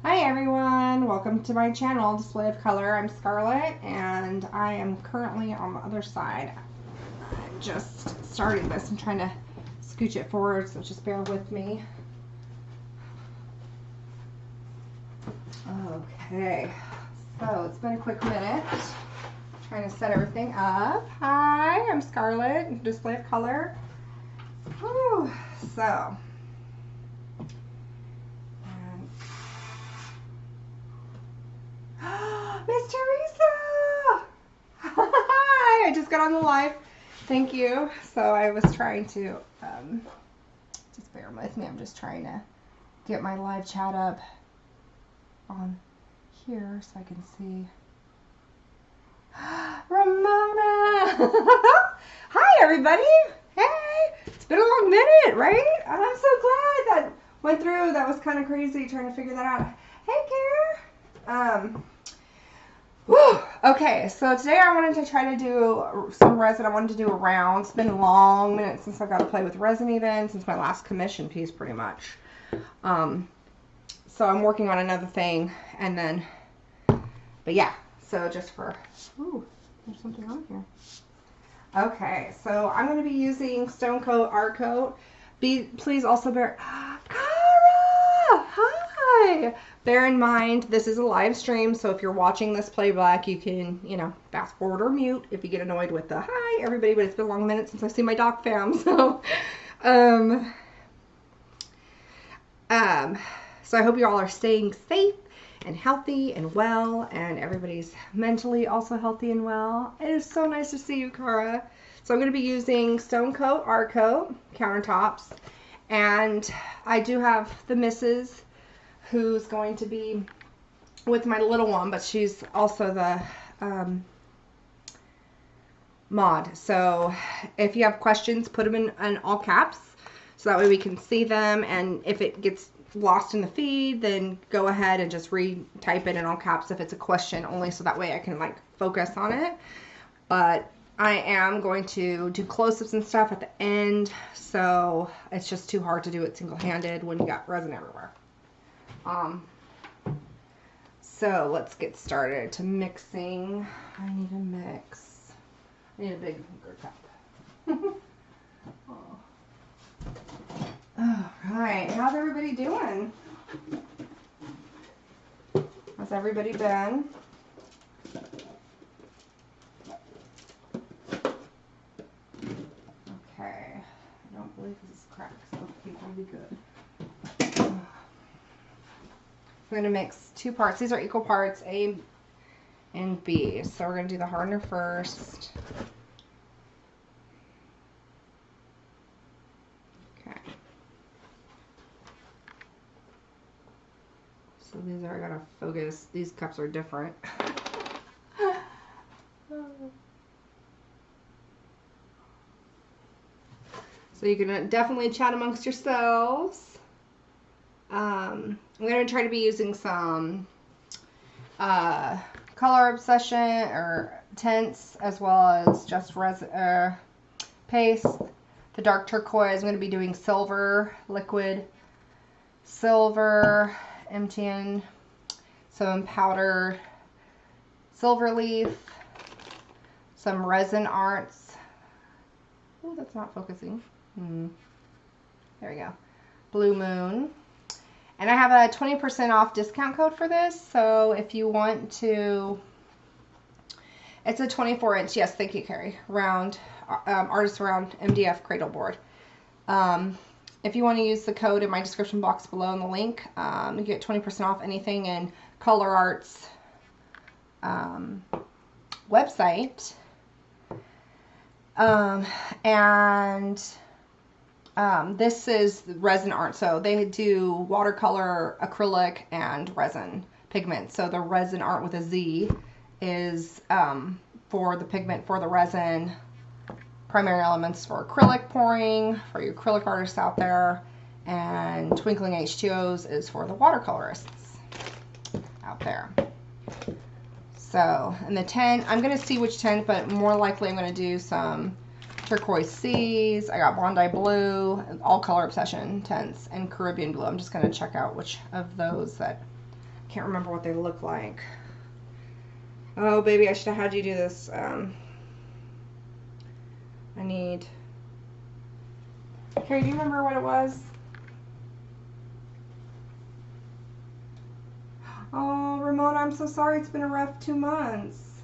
Hi everyone, welcome to my channel, Display of Color. I'm Scarlett and I am currently on the other side. I'm just starting this. I'm trying to scooch it forward, so just bear with me. Okay, so it's been a quick minute. Trying to set everything up. Hi, I'm Scarlett, Display of Color. Whew, so. Miss Teresa! Hi! I just got on the live. Thank you. So I was trying to, just bear with me. I'm just trying to get my live chat up on here so I can see. Ramona! Hi, everybody! Hey! It's been a long minute, right? I'm so glad that went through. That was kind of crazy trying to figure that out. Hey, Kara! Whew. Okay, so today I wanted to try to do some resin. I wanted to do a round. It's been a long minute since I got to play with resin even, since my last commission piece pretty much. So I'm working on another thing, and then, but yeah, so just for, ooh, there's something on here. Okay, so I'm going to be using Stonecoat Art Coat. Please also bear, Cara! Hi! Bear in mind, this is a live stream, so if you're watching this playback, you can, you know, fast forward or mute if you get annoyed with the hi, everybody, but it's been a long minute since I've seen my doc fam, so, so I hope you all are staying safe and healthy and well, and everybody's mentally also healthy and well. It is so nice to see you, Cara. So I'm going to be using Stonecoat Art Coat countertops, and I do have the missus who's going to be with my little one, but she's also the mod. So if you have questions, put them in all caps so that way we can see them, and if it gets lost in the feed, then go ahead and just retype it in all caps if it's a question only, so that way I can like focus on it. But I am going to do close-ups and stuff at the end, so it's just too hard to do it single-handed when you got resin everywhere. So let's get started to mixing. I need a mix. I need a bigger cup. All right, how's everybody doing? How's everybody been? Okay, I don't believe this is cracked, so I think we'll be good. We're going to mix two parts. These are equal parts, A and B. So we're going to do the hardener first. Okay. So these are, I got to focus. These cups are different. So you can definitely chat amongst yourselves. I'm going to try to be using some color obsession or tints, as well as just resin paste. The dark turquoise, I'm going to be doing silver, liquid silver, MTN, some powdered silver leaf, some Resin Arts. Oh, that's not focusing. There we go. Blue Moon. And I have a 20% off discount code for this, so if you want to, it's a 24-inch, yes, thank you, Carrie, round, artist round MDF cradle board. If you want to use the code in my description box below in the link, you get 20% off anything in Color Arts website. This is Resin Art, so they do watercolor, acrylic, and resin pigment. So the Resin Art with a Z is for the pigment, for the resin, primary elements for acrylic pouring, for your acrylic artists out there, and Twinkling H2Os is for the watercolorists out there. So, and the tint, I'm going to see which tint, but more likely I'm going to do some turquoise seas. I got Bondi blue, all color obsession tints, and Caribbean blue. I'm just going to check out which of those that Can't remember what they look like. Oh, baby, I should have had you do this. I need... Carrie, do you remember what it was? Oh, Ramona, I'm so sorry. It's been a rough 2 months.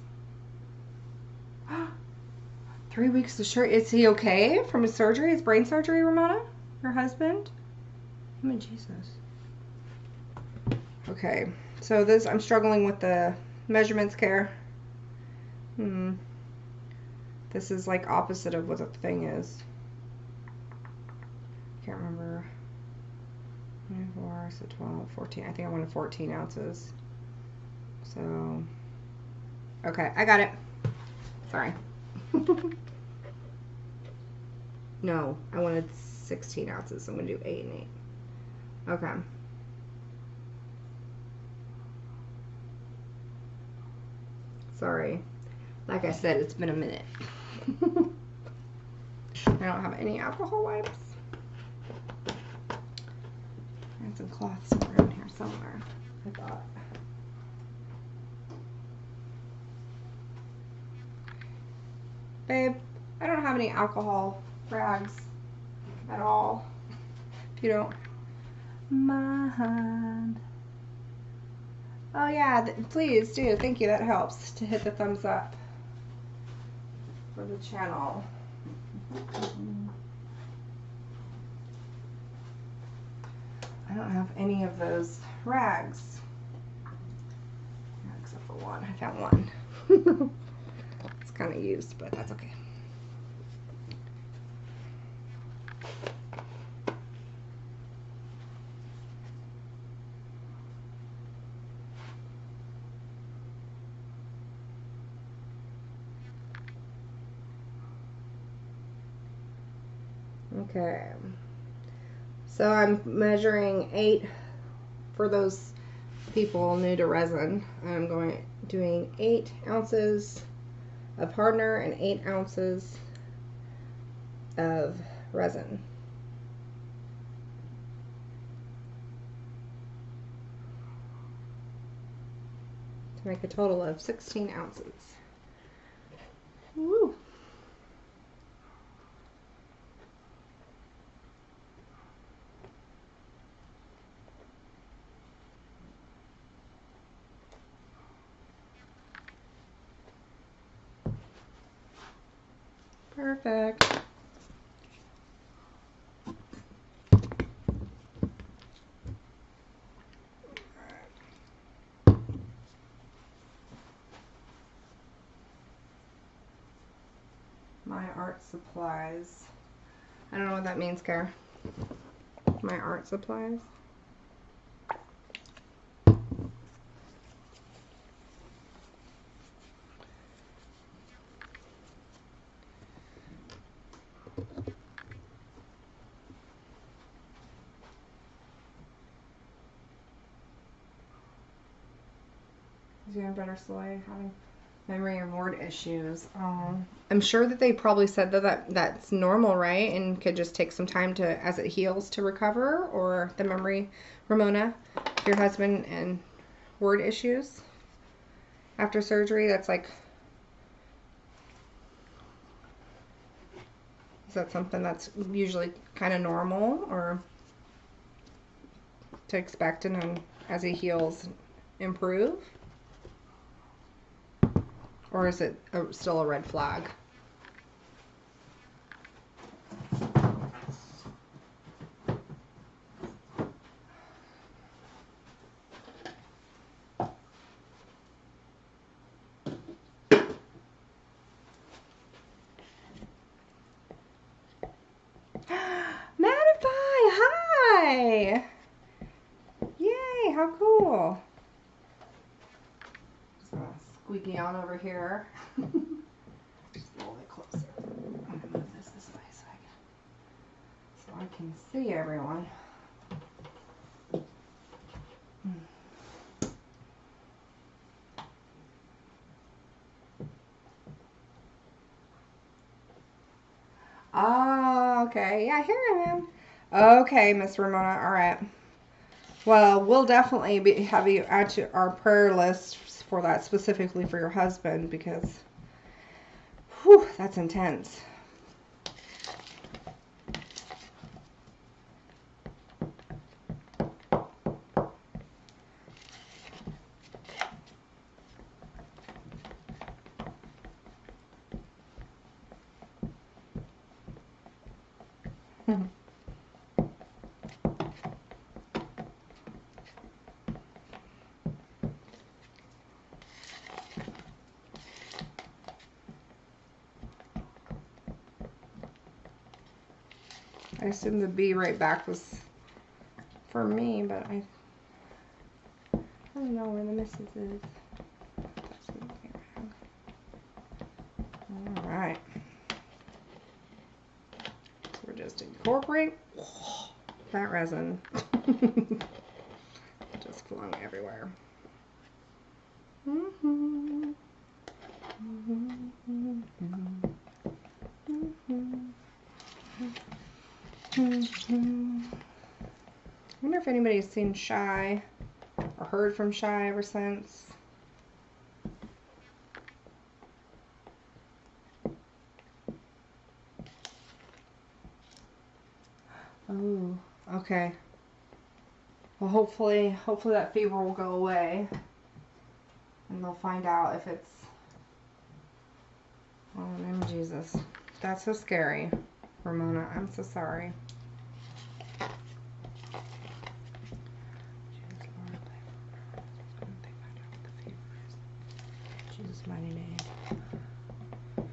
3 weeks to sure. Is he okay from his surgery? His brain surgery, Ramona? Your husband? Oh, my Jesus. Okay, so this, I'm struggling with the measurements, Care. This is like opposite of what the thing is. Can't remember. 24, so 12, 14. I think I wanted 14 ounces. So, okay, I got it. Sorry. No, I wanted 16 ounces. So I'm going to do 8 and 8. Okay. Sorry. Like I said, it's been a minute. I don't have any alcohol wipes. And some cloths around here somewhere, I thought. Babe, I don't have any alcohol rags at all. If you don't mind. Oh yeah, please do. Thank you. That helps to hit the thumbs up for the channel. I don't have any of those rags. Except for one. I found one. It's kind of used, but that's okay. Okay, so I'm measuring 8 for those people new to resin. I'm doing 8 ounces of hardener and 8 ounces of resin. To make a total of 16 ounces. Woo! Perfect. My art supplies. I don't know what that means, Cara. My art supplies. Is doing better slowly, having memory and word issues. I'm sure that they probably said that's normal, right? And could just take some time to, as it heals, to recover. Or the memory, Ramona, your husband, and word issues after surgery. That's like, is that something that's usually kind of normal, or to expect, and as he heals, improve? Or is it still a red flag? Mattify, hi! Yay, how cool. Just gonna squeaky on over here. Just a little bit closer. I'm gonna move this way so I can see everyone. Oh, okay. Yeah, here I am. Okay, Miss Ramona. All right. Well, we'll definitely have you add to our prayer list for that, specifically for your husband, because whew, that's intense. I assume the B right back was for me, but I don't know where the missus is. All right. So we're just incorporating that resin. Just flung everywhere. I wonder if anybody's seen Shy or heard from Shy ever since. Oh, okay. Well, hopefully that fever will go away, and they'll find out if it's. Oh, in the name of Jesus, that's so scary, Ramona. I'm so sorry. Jesus' mighty name. You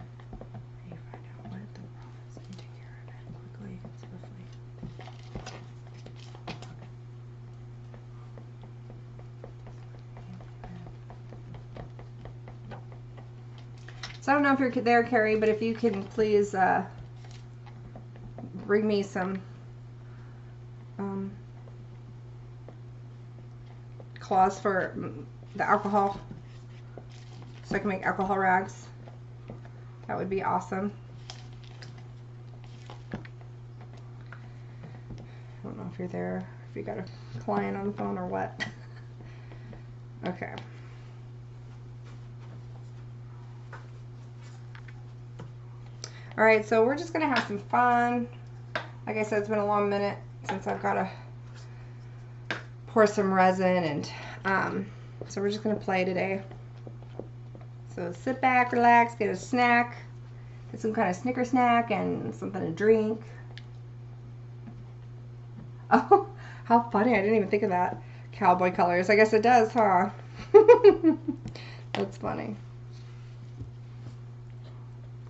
find out what the problem is and take care of it quickly and swiftly. So I don't know if you're there, Carrie, but if you can please bring me some cloths for the alcohol, so I can make alcohol rags. That would be awesome. I don't know if you're there, if you got a client on the phone or what. Okay. All right, so we're just gonna have some fun. Like I said, it's been a long minute since I've got to pour some resin, and so we're just gonna play today. So sit back, relax, get a snack, get some kind of Snicker snack and something to drink. Oh, how funny, I didn't even think of that. Cowboy colors, I guess it does, huh? That's funny.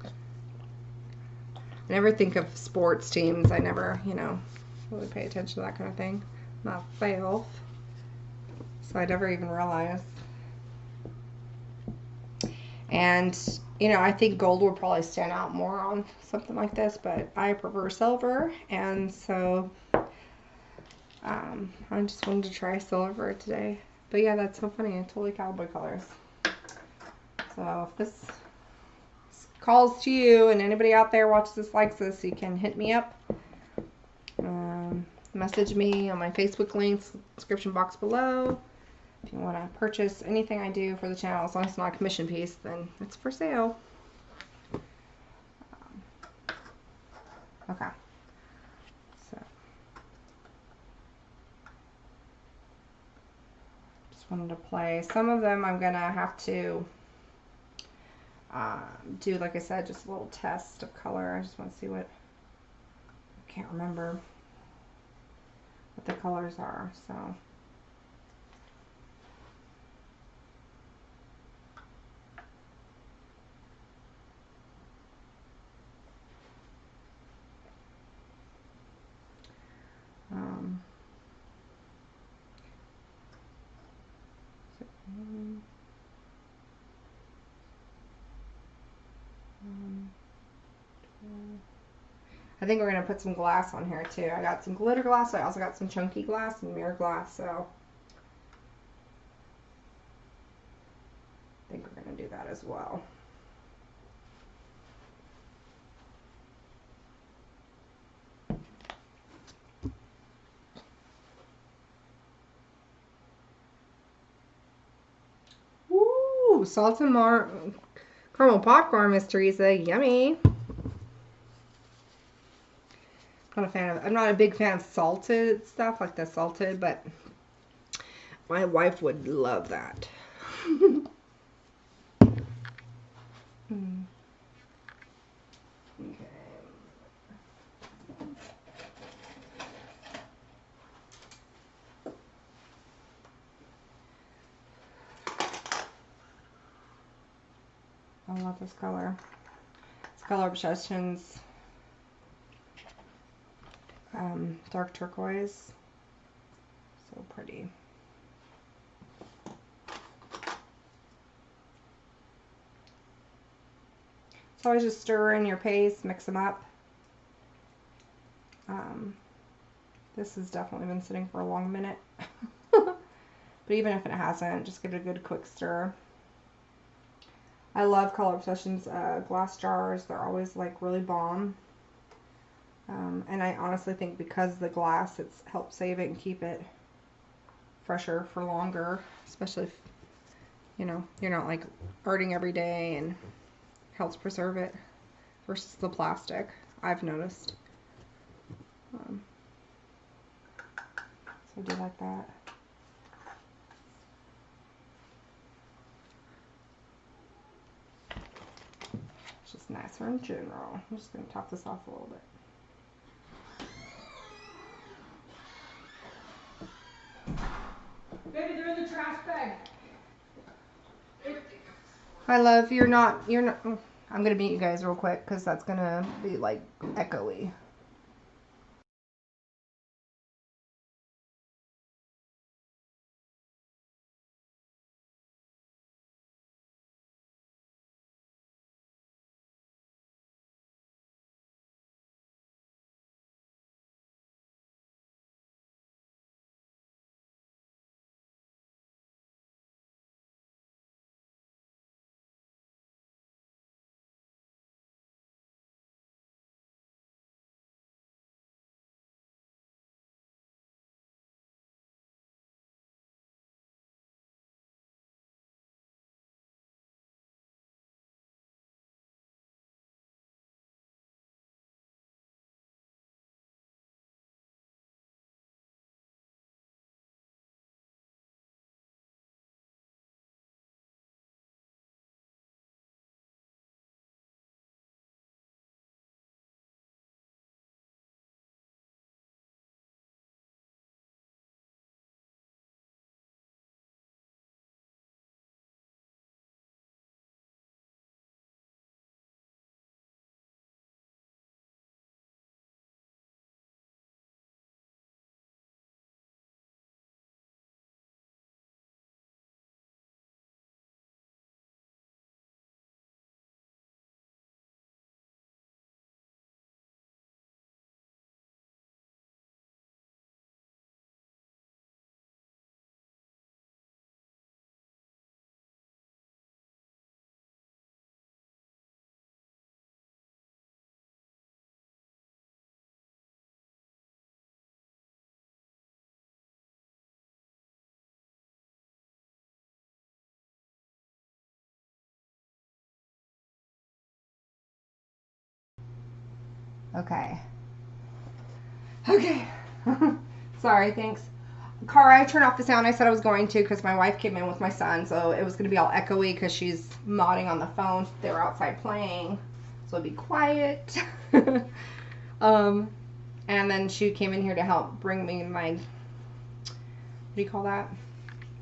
I never think of sports teams. I never, really pay attention to that kind of thing myself. So I never even realized. And, I think gold would probably stand out more on something like this, but I prefer silver. And so I just wanted to try silver today. But yeah, that's so funny. Totally cowboy colors. So if this calls to you and anybody out there watches this, likes this, you can hit me up. Message me on my Facebook links, description box below. If you want to purchase anything I do for the channel, as long as it's not a commission piece, then it's for sale. Okay. So, just wanted to play. Some of them I'm going to have to do, like I said, just a little test of color. I just want to see what, I can't remember what the colors are, so. I think we're going to put some glass on here too. I got some glitter glass. I also got some chunky glass and mirror glass. So I think we're going to do that as well. Ooh, salted caramel popcorn, Miss Teresa. Yummy. I'm not a big fan of salted stuff, like the salted, but my wife would love that. Okay. I love this color. It's Color Obsession's dark turquoise. So pretty. So always just stir in your paste, mix them up. This has definitely been sitting for a long minute. But even if it hasn't, just give it a good quick stir. I love Color Obsession's glass jars. They're always like really bomb. And I honestly think because of the glass, it's helped save it and keep it fresher for longer, especially if, you know, you're not like arting every day, and helps preserve it versus the plastic, I've noticed. So I do like that. It's just nicer in general. I'm just going to top this off a little bit. Baby, they're in the trash bag. Hi, love. You're not. I'm going to mute you guys real quick because that's going to be like echoey. Okay. Okay. Sorry, thanks. Car, I turned off the sound. I said I was going to because my wife came in with my son, so it was going to be all echoey because she's modding on the phone. They were outside playing, so it'd be quiet. And then she came in here to help bring me my, what do you call that?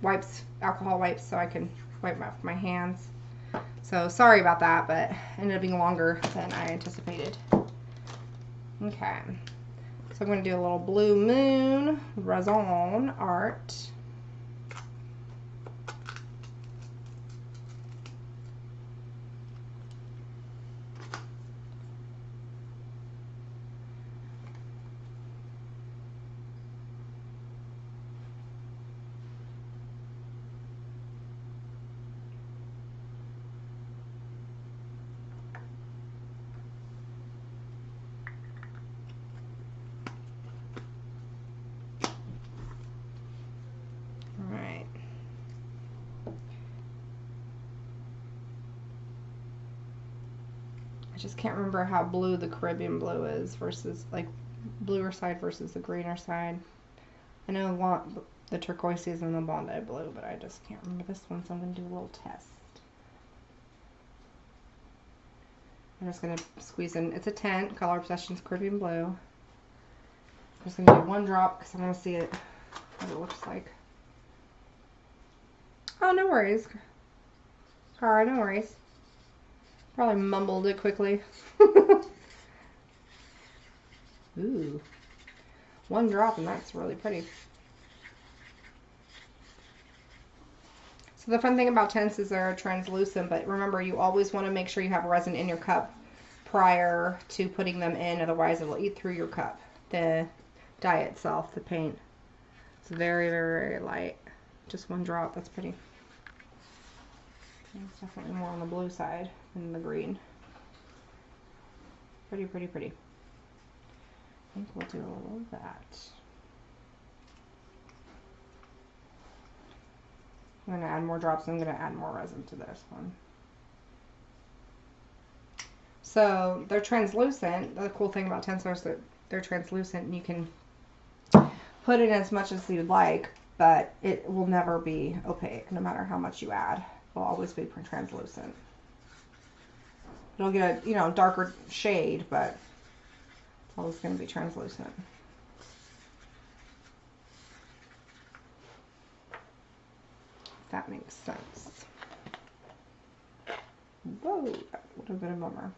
Wipes, alcohol wipes, so I can wipe my hands. So sorry about that, but it ended up being longer than I anticipated. Okay. So I'm going to do a little Blue Moon Resin Art. I just can't remember how blue the Caribbean blue is versus like bluer side versus the greener side. I know the turquoise is in the Bondi blue, but I just can't remember this one, so I'm going to do a little test. I'm just going to squeeze in, it's a Tint, Color Obsessions Caribbean blue. I'm just going to do one drop because I want to see it, what it looks like. Oh, no worries. Cara, no worries. Probably mumbled it quickly. Ooh. One drop and that's really pretty. So the fun thing about tints is they're translucent, but remember you always want to make sure you have resin in your cup prior to putting them in, otherwise it'll eat through your cup. The dye itself, the paint. It's very, very, very light. Just one drop, that's pretty. It's definitely more on the blue side than the green. Pretty, pretty, pretty. I think we'll do a little of that. I'm going to add more drops. I'm going to add more resin to this one. So they're translucent. The cool thing about tints is that they're translucent and you can put in as much as you'd like, but it will never be opaque no matter how much you add. It will always be translucent. It'll get a, you know, darker shade, but it's always going to be translucent. If that makes sense. Whoa, that would have been a bummer.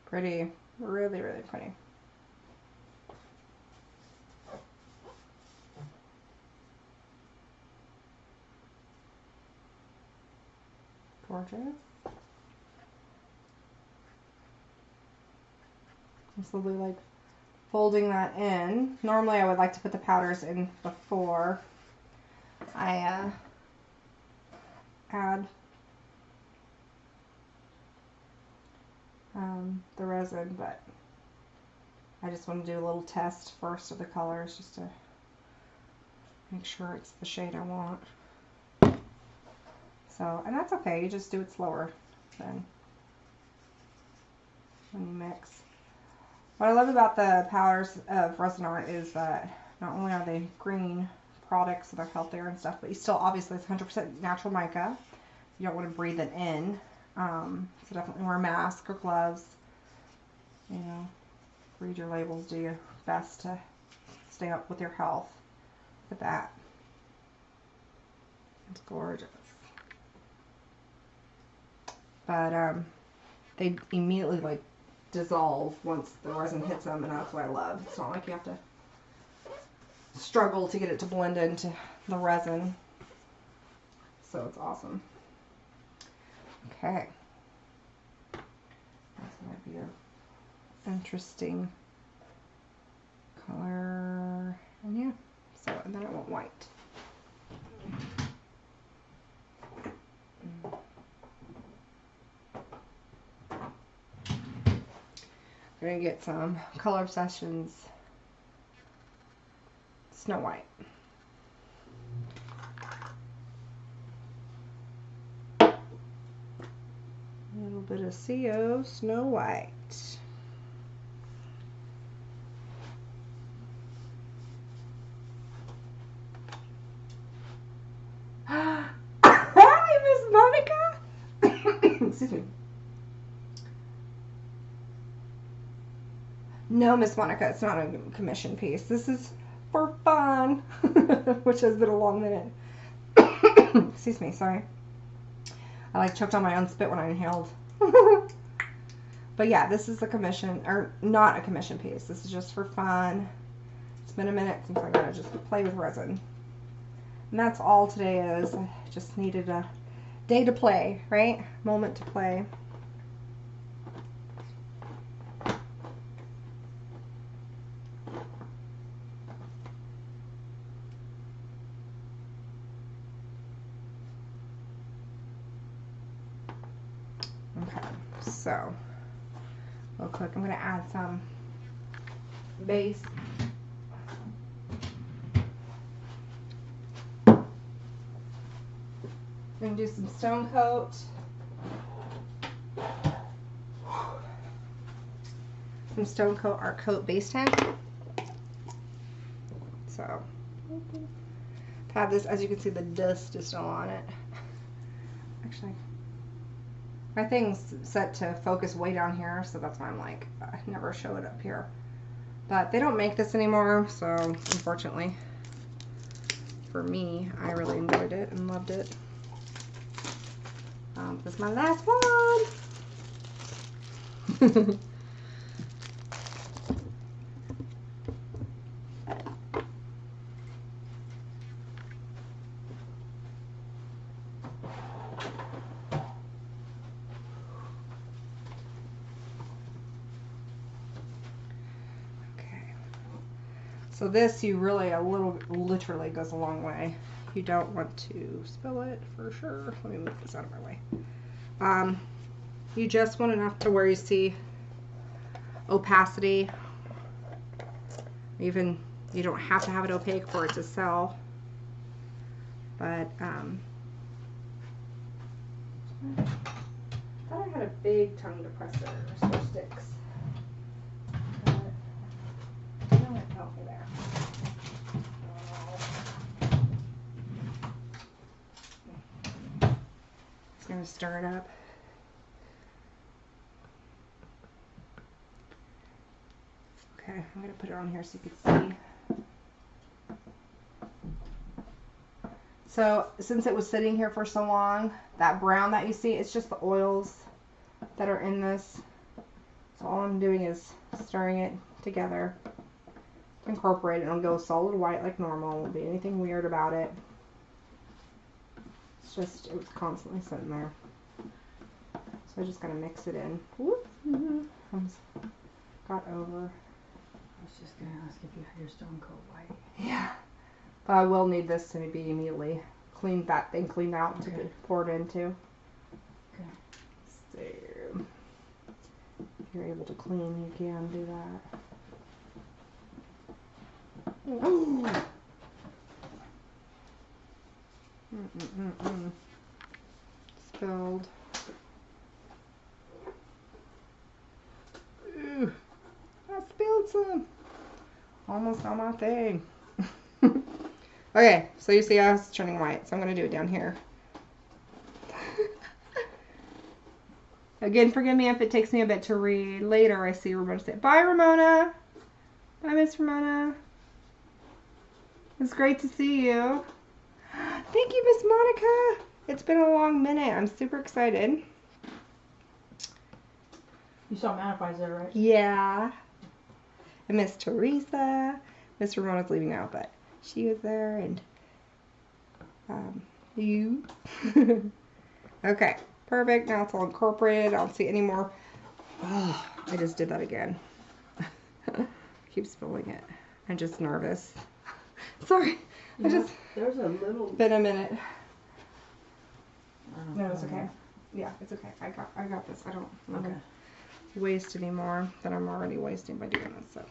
Pretty, really, really pretty. Gorgeous. I'm slowly like folding that in. Normally I would like to put the powders in before I add the resin, but I just want to do a little test first of the colors just to make sure it's the shade I want. So, and that's okay, you just do it slower than when you mix. What I love about the powders of Resin Art is that not only are they green products, so they're healthier and stuff, but you still, obviously, it's 100% natural mica. You don't want to breathe it in. So definitely wear a mask or gloves. You know, read your labels, do your best to stay up with your health. Look at that. It's gorgeous. But they immediately like dissolve once the resin hits them, and that's what I love. It's not like you have to struggle to get it to blend into the resin. So it's awesome. Okay. That's might be an interesting color. And yeah, so and then I want white. I'm gonna get some Color Obsessions Snow White. A little bit of CO Snow White. Hi, Miss Monica. Excuse me. No, Miss Monica, it's not a commission piece. This is for fun, which has been a long minute. Excuse me, sorry. I like choked on my own spit when I inhaled. But yeah, this is a commission, or not a commission piece. This is just for fun. It's been a minute since I got to just play with resin. And that's all today is. I just needed a day to play, right? Moment to play. Okay, so real quick, I'm going to add some base. I'm going to do some Stonecoat. Some Stonecoat Art Coat Base Tint. So, I've had this, as you can see, the dust is still on it. Actually, my thing's set to focus way down here, so that's why I'm like, I never show it up here. But they don't make this anymore, so unfortunately for me, I really enjoyed it and loved it. This is my last one. So this, you really, literally goes a long way. You don't want to spill it for sure. Let me move this out of my way. You just want enough to where you see opacity. Even, you don't have to have it opaque for it to sell. But, I thought I had a big tongue depressor for sticks. Okay, there. Just going to stir it up. Okay, I'm going to put it on here so you can see. So, since it was sitting here for so long, that brown that you see, it's just the oils that are in this. So all I'm doing is stirring it together. Incorporate it. It'll go solid white like normal. Won't be anything weird about it. It's just, it was constantly sitting there. So I just gotta mix it in. Whoop. Got over. I was just gonna ask if you had your Stonecoat white. Yeah. But I will need this to be immediately cleaned, that thing cleaned out to be poured into. Okay. So if you're able to clean, you can do that. Ooh. Spilled. Ooh, I spilled some. Almost on my thing. Okay, so you see how it's turning white, so I'm going to do it down here. Again, forgive me if it takes me a bit to read. Later, I see Ramona say, bye, Ramona. Bye, Miss Ramona. It's great to see you. Thank you, Miss Monica. It's been a long minute. I'm super excited. You saw Mattify's there, right? Yeah. And Miss Teresa. Miss Ramona's leaving now, but she was there, and you. Okay, perfect. Now it's all incorporated. I don't see any more. Oh, I just did that again. Keep spilling it. I'm just nervous. Sorry. Yeah, there's a little. Been a minute. No, it's okay. Yeah, it's okay. I got this. I don't want to waste any more than I'm already wasting by doing this. So.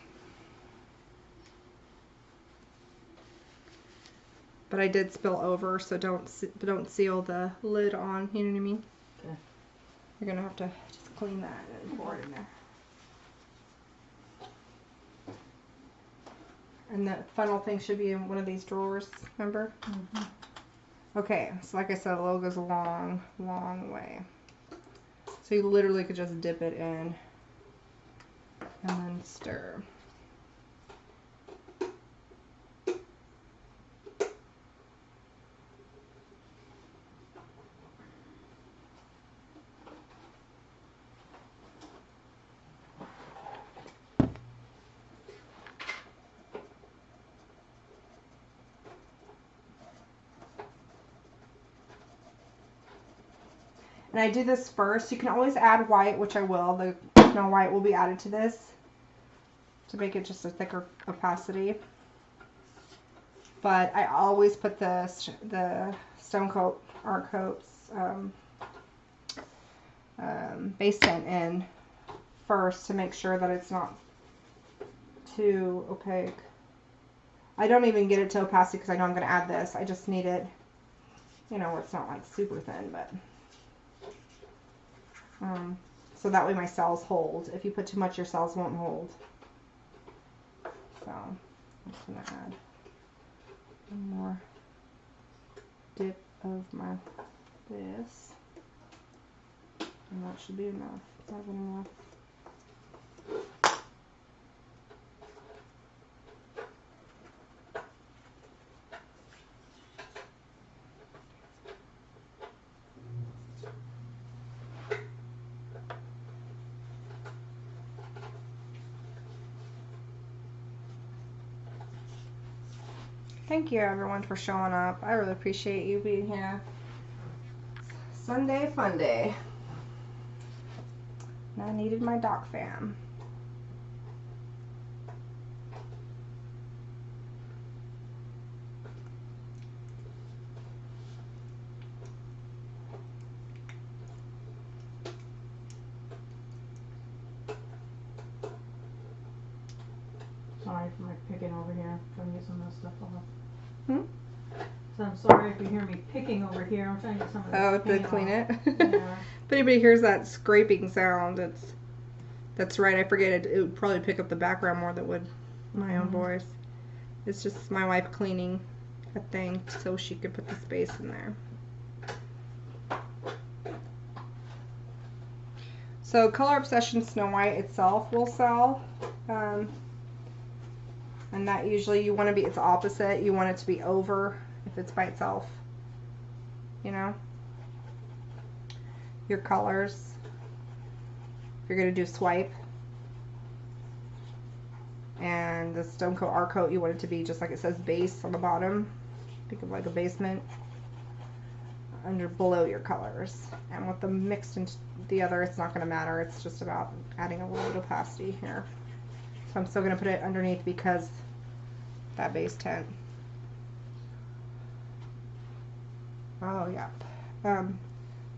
But I did spill over, so don't seal the lid on. You know what I mean? Okay. You're gonna have to just clean that and pour it in there. And the funnel thing should be in one of these drawers, remember? Mm-hmm. Okay, so like I said, the logo goes a long, long way. So you literally could just dip it in and then stir. And I do this first. You can always add white, which I will. The snow white will be added to this to make it just a thicker opacity. But I always put the Stonecoat Art Coats base tint in first to make sure that it's not too opaque. I don't even get it to opacity because I know I'm going to add this. I just need it, you know, where it's not like super thin, but so that way my cells hold. If you put too much, your cells won't hold. So I'm just going to add one more dip of my this, and that should be enough. Not enough. Thank you everyone for showing up. I really appreciate you being here. Sunday fun day. And I needed my doc fam. Sorry for my picking over here. Trying to get some of this stuff off. Hmm? So I'm sorry if you hear me picking over here. I'm trying to get some of this Oh, to paint clean off. it? Yeah. If anybody hears that scraping sound, that's right. I forget it would probably pick up the background more than it would my own voice. It's just my wife cleaning a thing so she could put the space in there. So Color Obsession Snow White itself will sell. And that usually you want to be, it's opposite. You want it to be over if it's by itself. You know? Your colors. If you're going to do swipe. And the Stonecoat Art Coat, you want it to be just like it says base on the bottom. Think of like a basement. Below your colors. And with them mixed into the other, it's not going to matter. It's just about adding a little bit of opacity here. So I'm still going to put it underneath because that base tint. Oh yeah.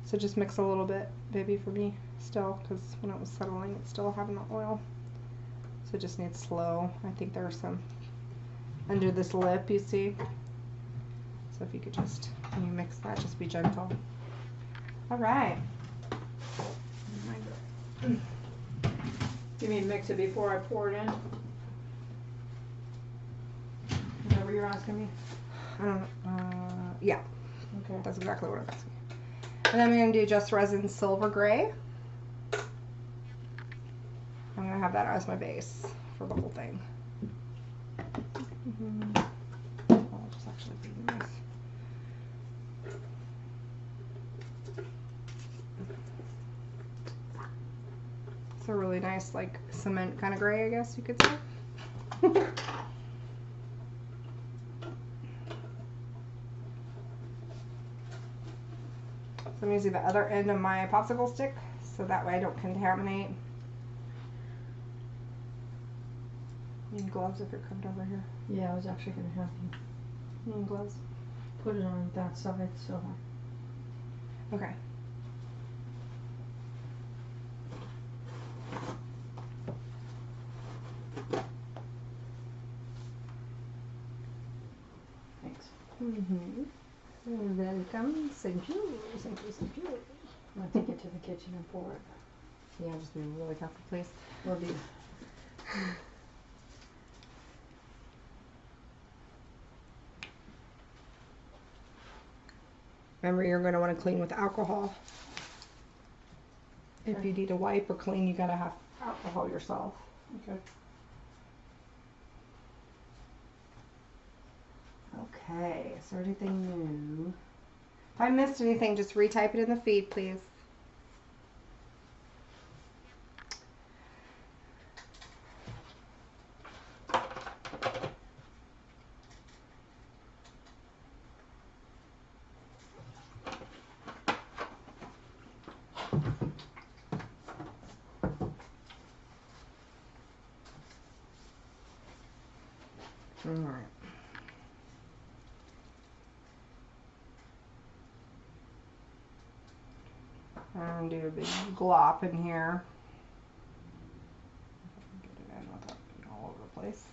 So just mix a little bit, baby, for me still, because when it was settling, it's still having the oil. So it just needs slow. I think there are some under this lip, you see. So if you could just, when you mix that, just be gentle. All right. You mean mix it before I pour it in? Is that what you're asking me? Yeah. Okay. That's exactly what I'm asking. And then I'm going to do just Resin Silver Gray. I'm going to have that as my base for the whole thing. I'll just actually be nice. It's a really nice, like, cement kind of gray, I guess you could say. So I'm using the other end of my popsicle stick so that way I don't contaminate. You need gloves if you're coming over here. Yeah, I was actually going to have you You need gloves? put it on that side, so. Okay. Thanks. Mm-hmm. You're welcome. Thank you. Thank you. Thank you. I'm going to take it to the kitchen and pour it. Yeah, just be really careful, please. Will do. Remember, you're going to want to clean with alcohol. If Okay. you need to wipe or clean, you got to have alcohol yourself. Okay. Okay, is there anything new? If I missed anything, just retype it in the feed, please. All right. I'm gonna do a big glop in here. Get it in without being all over the place.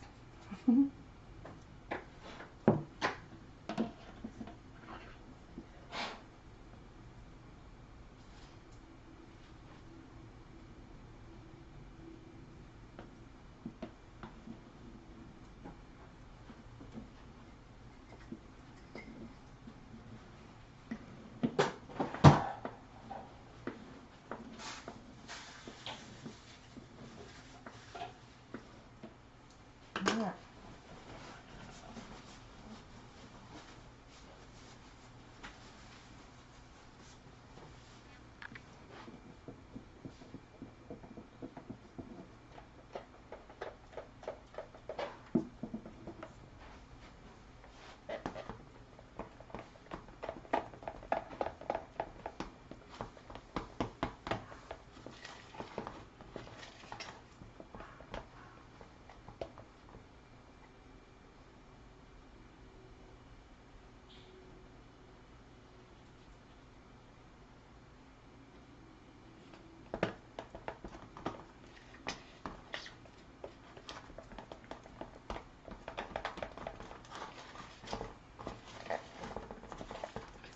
Yeah.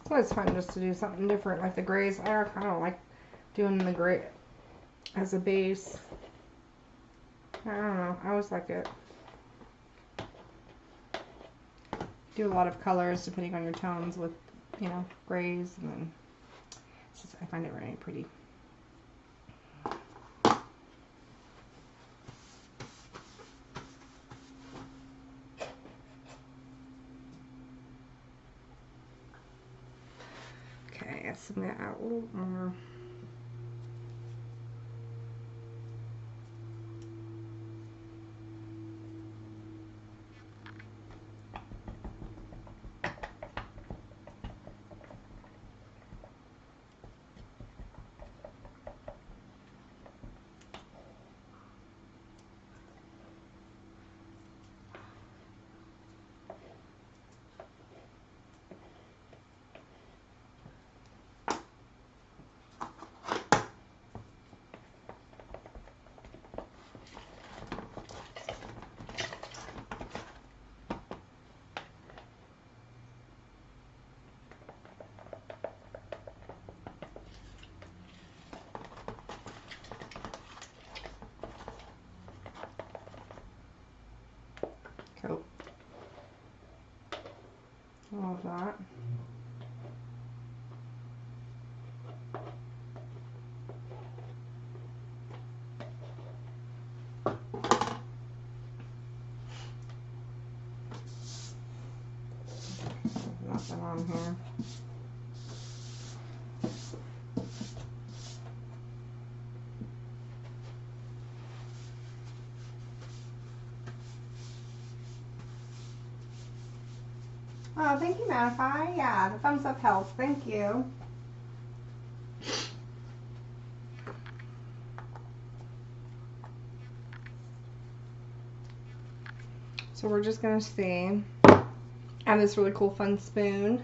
So it's fun just to do something different, like the grays. I don't like doing the gray as a base. I don't know. I always like it. Do a lot of colors depending on your tones with, you know, grays, and then it's just, I find it really pretty. Okay, let's zoom that out a little more. Coat. All of that. Nothing on here. Oh, thank you, Mattify. Yeah, the thumbs up helps. Thank you. So we're just gonna see. I have this really cool fun spoon.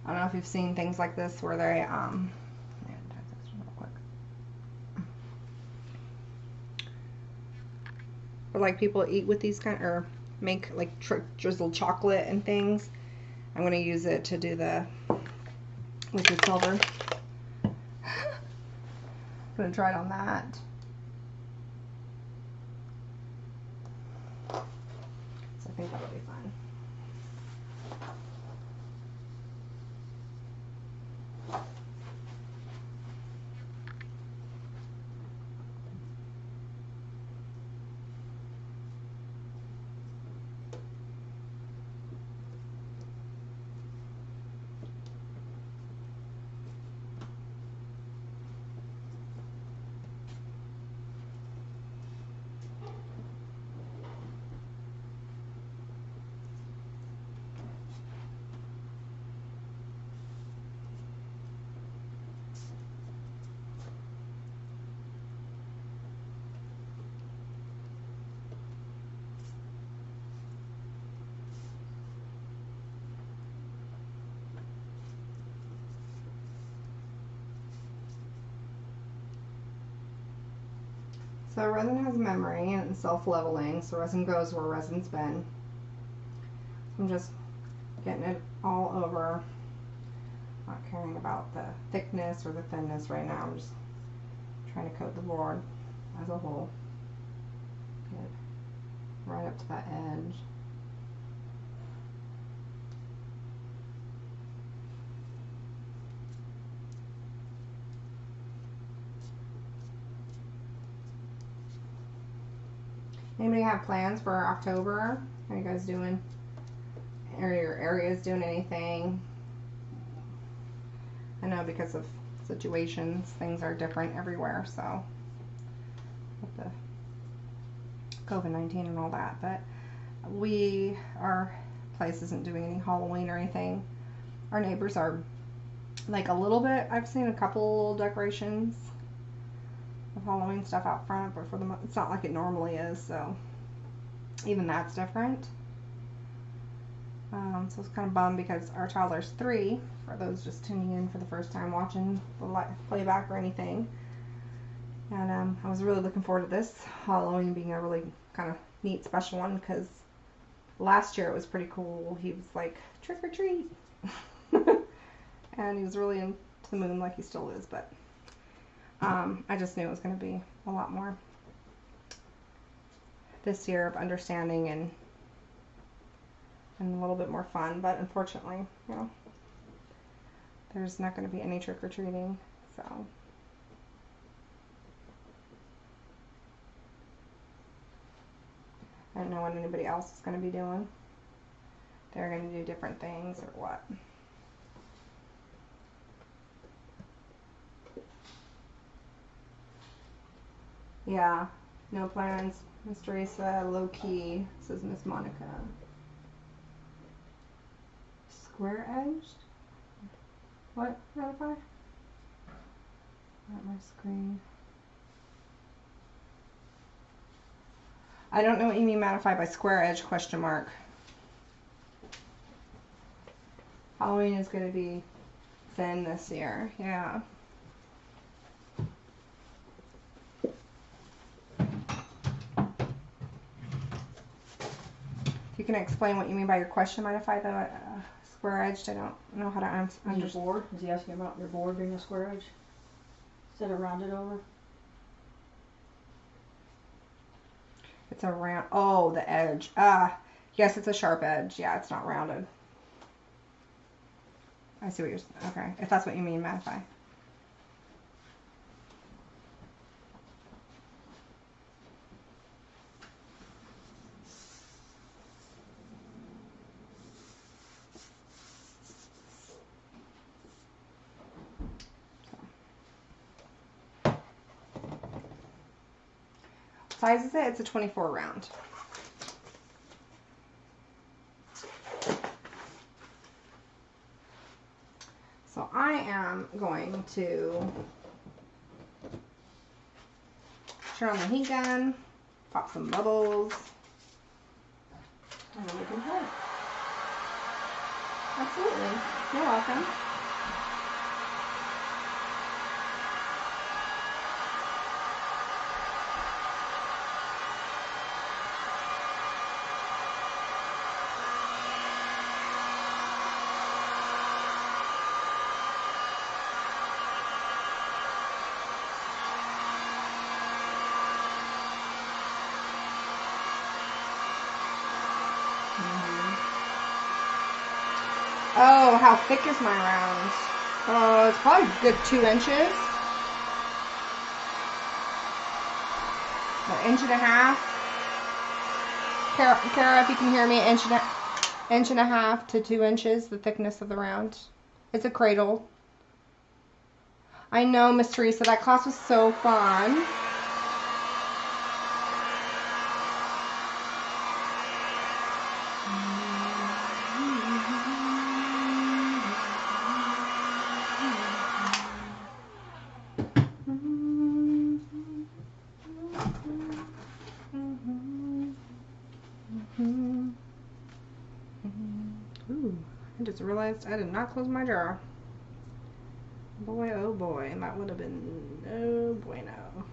I don't know if you've seen things like this where they or like people eat with these kind, or make like drizzled chocolate and things. I'm gonna use it to do the liquid silver. I'm gonna try it on that. So I think that'll be fun. So resin has memory and it's self-leveling, so resin goes where resin's been. I'm just getting it all over, not caring about the thickness or the thinness right now. I'm just trying to coat the board as a whole. Get right up to that edge. Anybody have plans for October? How are you guys doing? Are your areas doing anything? I know because of situations, things are different everywhere, so with the COVID-19 and all that, but our place isn't doing any Halloween or anything. Our neighbors are like a little bit. I've seen a couple decorations of Halloween stuff out front, but for the it's not like it normally is, so even that's different. So it's kind of bummed because our toddler's 3, for those just tuning in for the first time watching the playback or anything. And I was really looking forward to this Halloween being a really kind of neat special one, because last year it was pretty cool. He was like, trick or treat. And he was really into the moon like he still is, but I just knew it was going to be a lot more this year of understanding and a little bit more fun, but unfortunately, you know, there's not going to be any trick-or-treating, so. I don't know what anybody else is going to be doing. They're going to do different things or what. Yeah, no plans, Miss Teresa, low-key, says Miss Monica. Square edged? What? Ratify? Not my screen. I don't know what you mean mattify by square edge question mark. Halloween is going to be thin this year. Yeah. If you can explain what you mean by your question, mattify the square edged, I don't know how to understand. Your board? Is he asking about your board being a square edge? Instead of rounded over? It's a round, oh, the edge. Yes, it's a sharp edge. Yeah, it's not rounded. I see what you're saying. Okay, if that's what you mean, mattify. Size is it? It's a 24 round. So I am going to turn on the heat gun, pop some bubbles, and then we can play. Absolutely. You're welcome. Oh, how thick is my round? Oh, it's probably a good 2 inches. An inch and a half. Kara, if you can hear me, inch and a half to 2 inches, the thickness of the round. It's a Cradle. I know, Miss Teresa, that class was so fun. Ooh, I just realized I did not close my drawer. Boy, oh boy, and that would have been no bueno.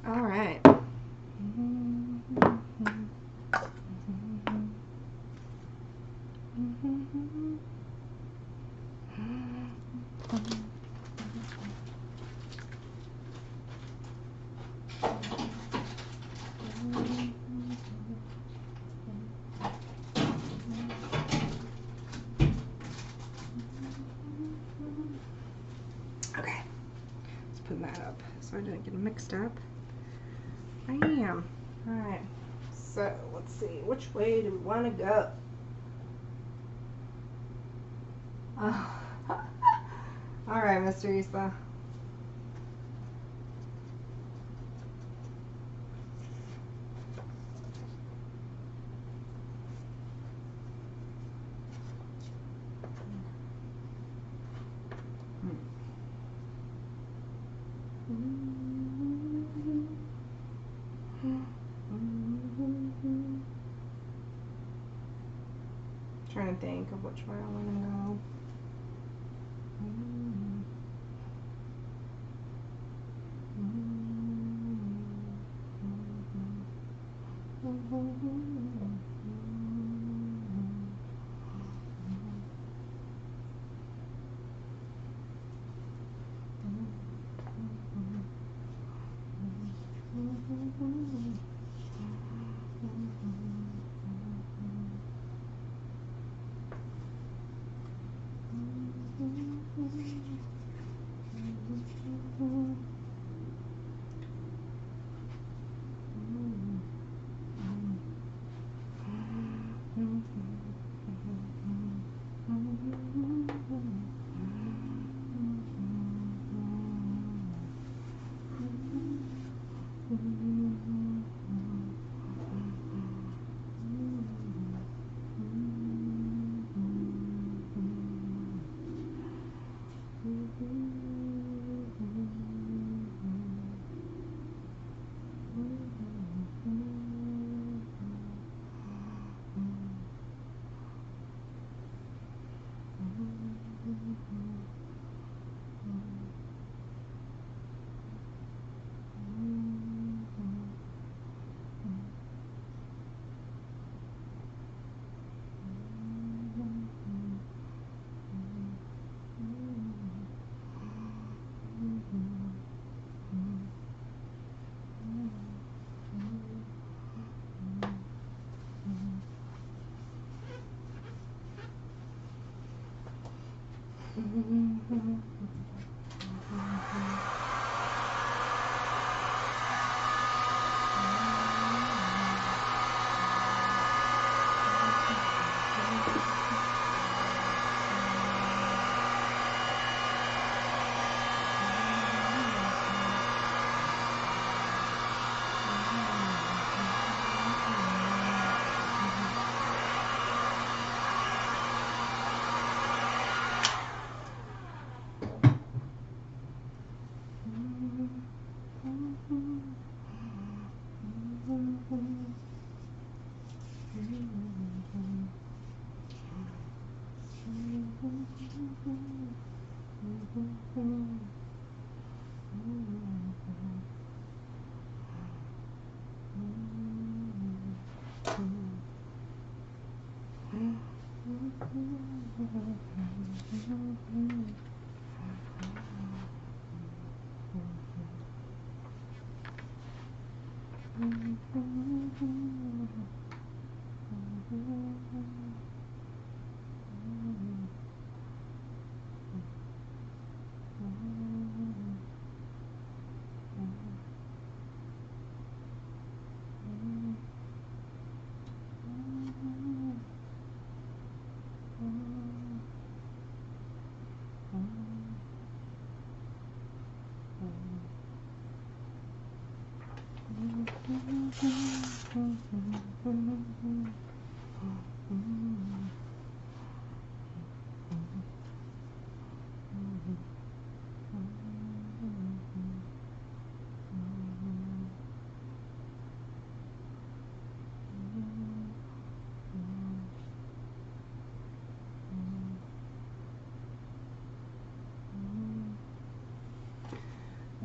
All right. Okay, let's put that up so I didn't get mixed up. I am. All right, so let's see, which way do we want to go? All right, Mr. Issa. Trying to think of which way I want to go.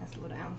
Slow down.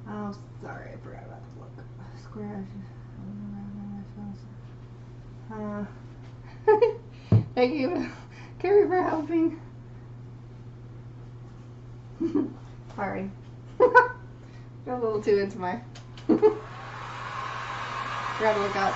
Oh, sorry, I forgot about the look. Square edges. Thank you, Carrie, for helping. Sorry. Got a little too into my... Forgot to look up.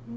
So,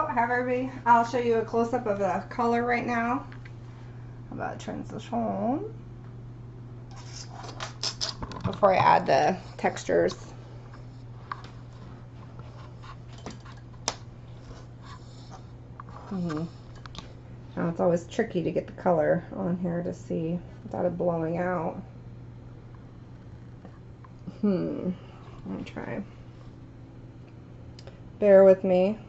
have everybody, I'll show you a close-up of the color right now. How about transition? Before I add the textures. Now it's always tricky to get the color on here to see without it blowing out. Let me try. Bear with me.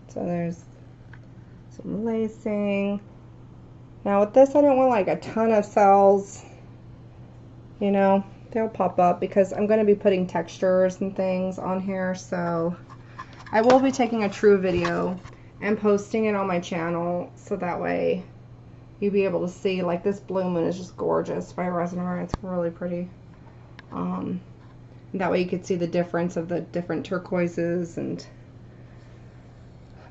So there's some lacing. Now with this, I don't want like a ton of cells, you know, they'll pop up because I'm going to be putting textures and things on here. So I will be taking a true video and posting it on my channel so that way you'll be able to see. Like this Blue Moon is just gorgeous by Resin Art. It's really pretty. That way you could see the difference of the different turquoises and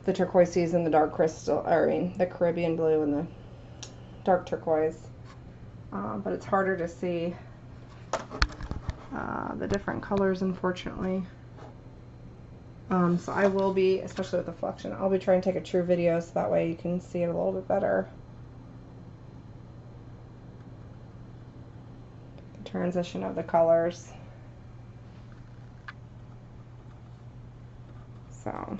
the turquoises and the dark crystal, or I mean the Caribbean blue and the dark turquoise. But it's harder to see the different colors, unfortunately. So I will be, especially with the flexion, I'll be trying to take a true video so that way you can see it a little bit better. The transition of the colors. So.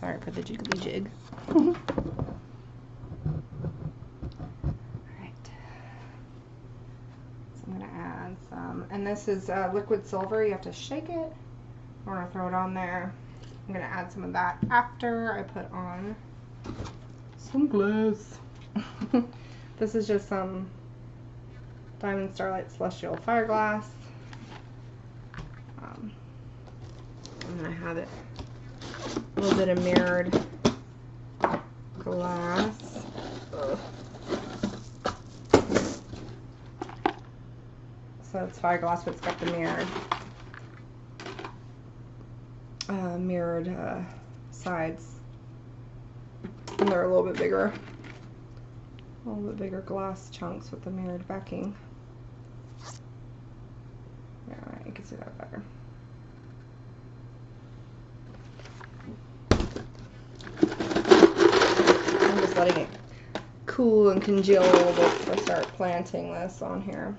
Sorry for the jiggly jig. Alright. So I'm going to add some, and this is liquid silver. You have to shake it. I want to throw it on there. I'm going to add some of that after I put on some glass. This is just some Diamond Starlight Celestial Fire Glass. I'm going to have it a little bit of mirrored glass. Ugh. So it's fire glass, but it's got the mirrored sides, and they're a little bit bigger glass chunks with the mirrored backing. Yeah, you can see that better. Letting it cool and congeal a little bit before I start planting this on here.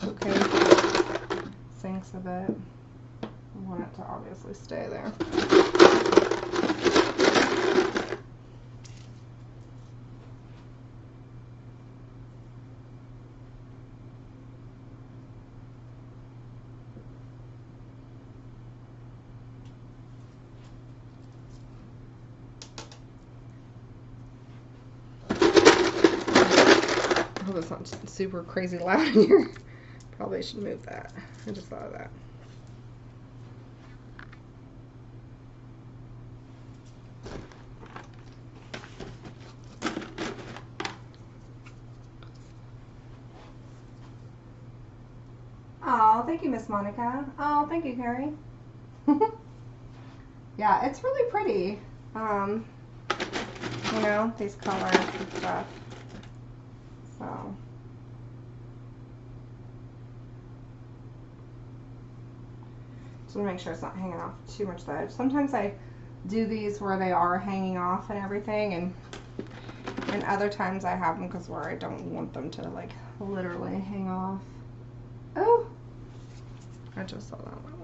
Okay, sinks a bit. I want it to obviously stay there. I hope it's not super crazy loud in here. Probably should move that. I just thought of that. Oh, thank you, Miss Monica. Oh, thank you, Carrie. Yeah, it's really pretty. You know, these colors and stuff. So. Just want to make sure it's not hanging off too much of the edge. Sometimes I do these where they are hanging off and everything, and other times I have them because where I don't want them to like literally hang off. Oh, I just saw that one.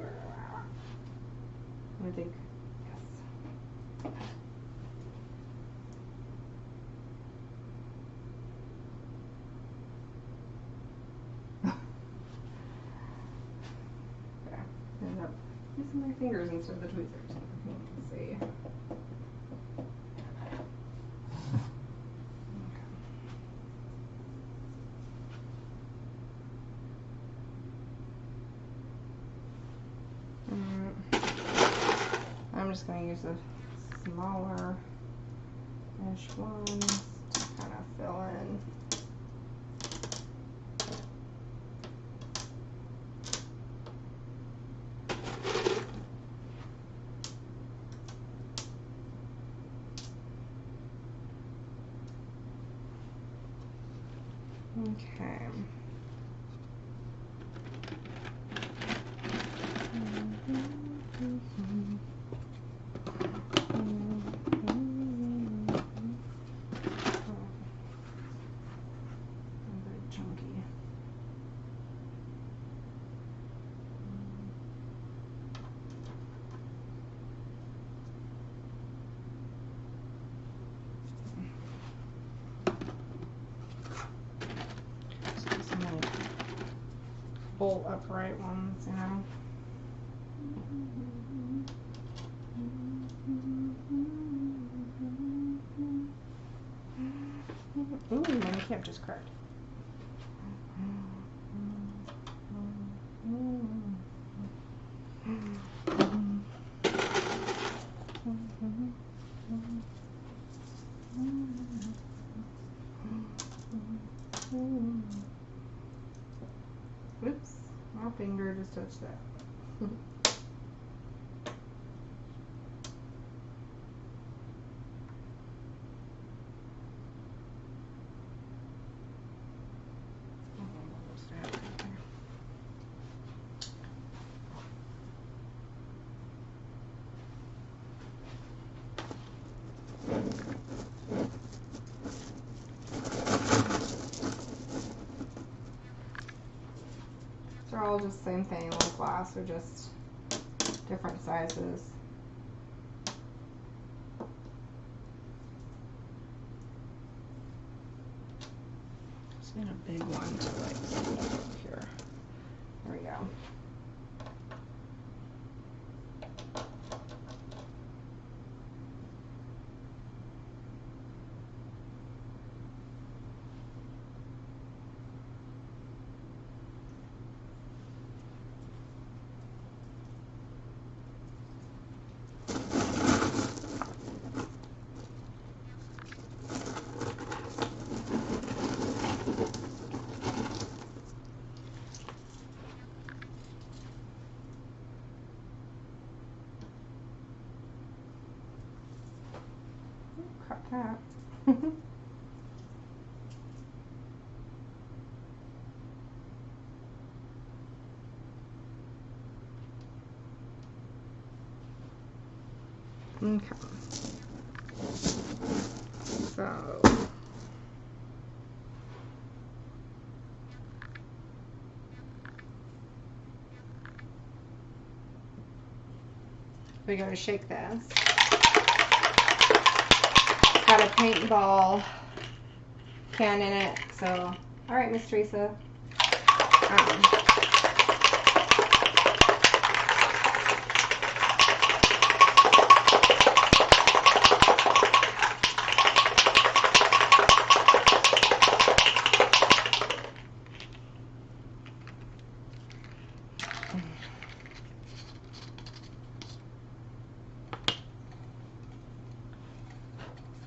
I think yes. Okay, end up using my fingers instead of the tweezers. Let's see. I'm just going to use the smaller ish ones to kind of fill in. Okay. Bolt upright ones, you know. Ooh, my keycap just cracked. Oops, my finger just touched that. They're all just the same thing, like glass, or just different sizes. Just need a big one to like put over here. There we go. cut that. Okay. So we're going to shake this. Got a paintball can in it, so all right, Miss Teresa.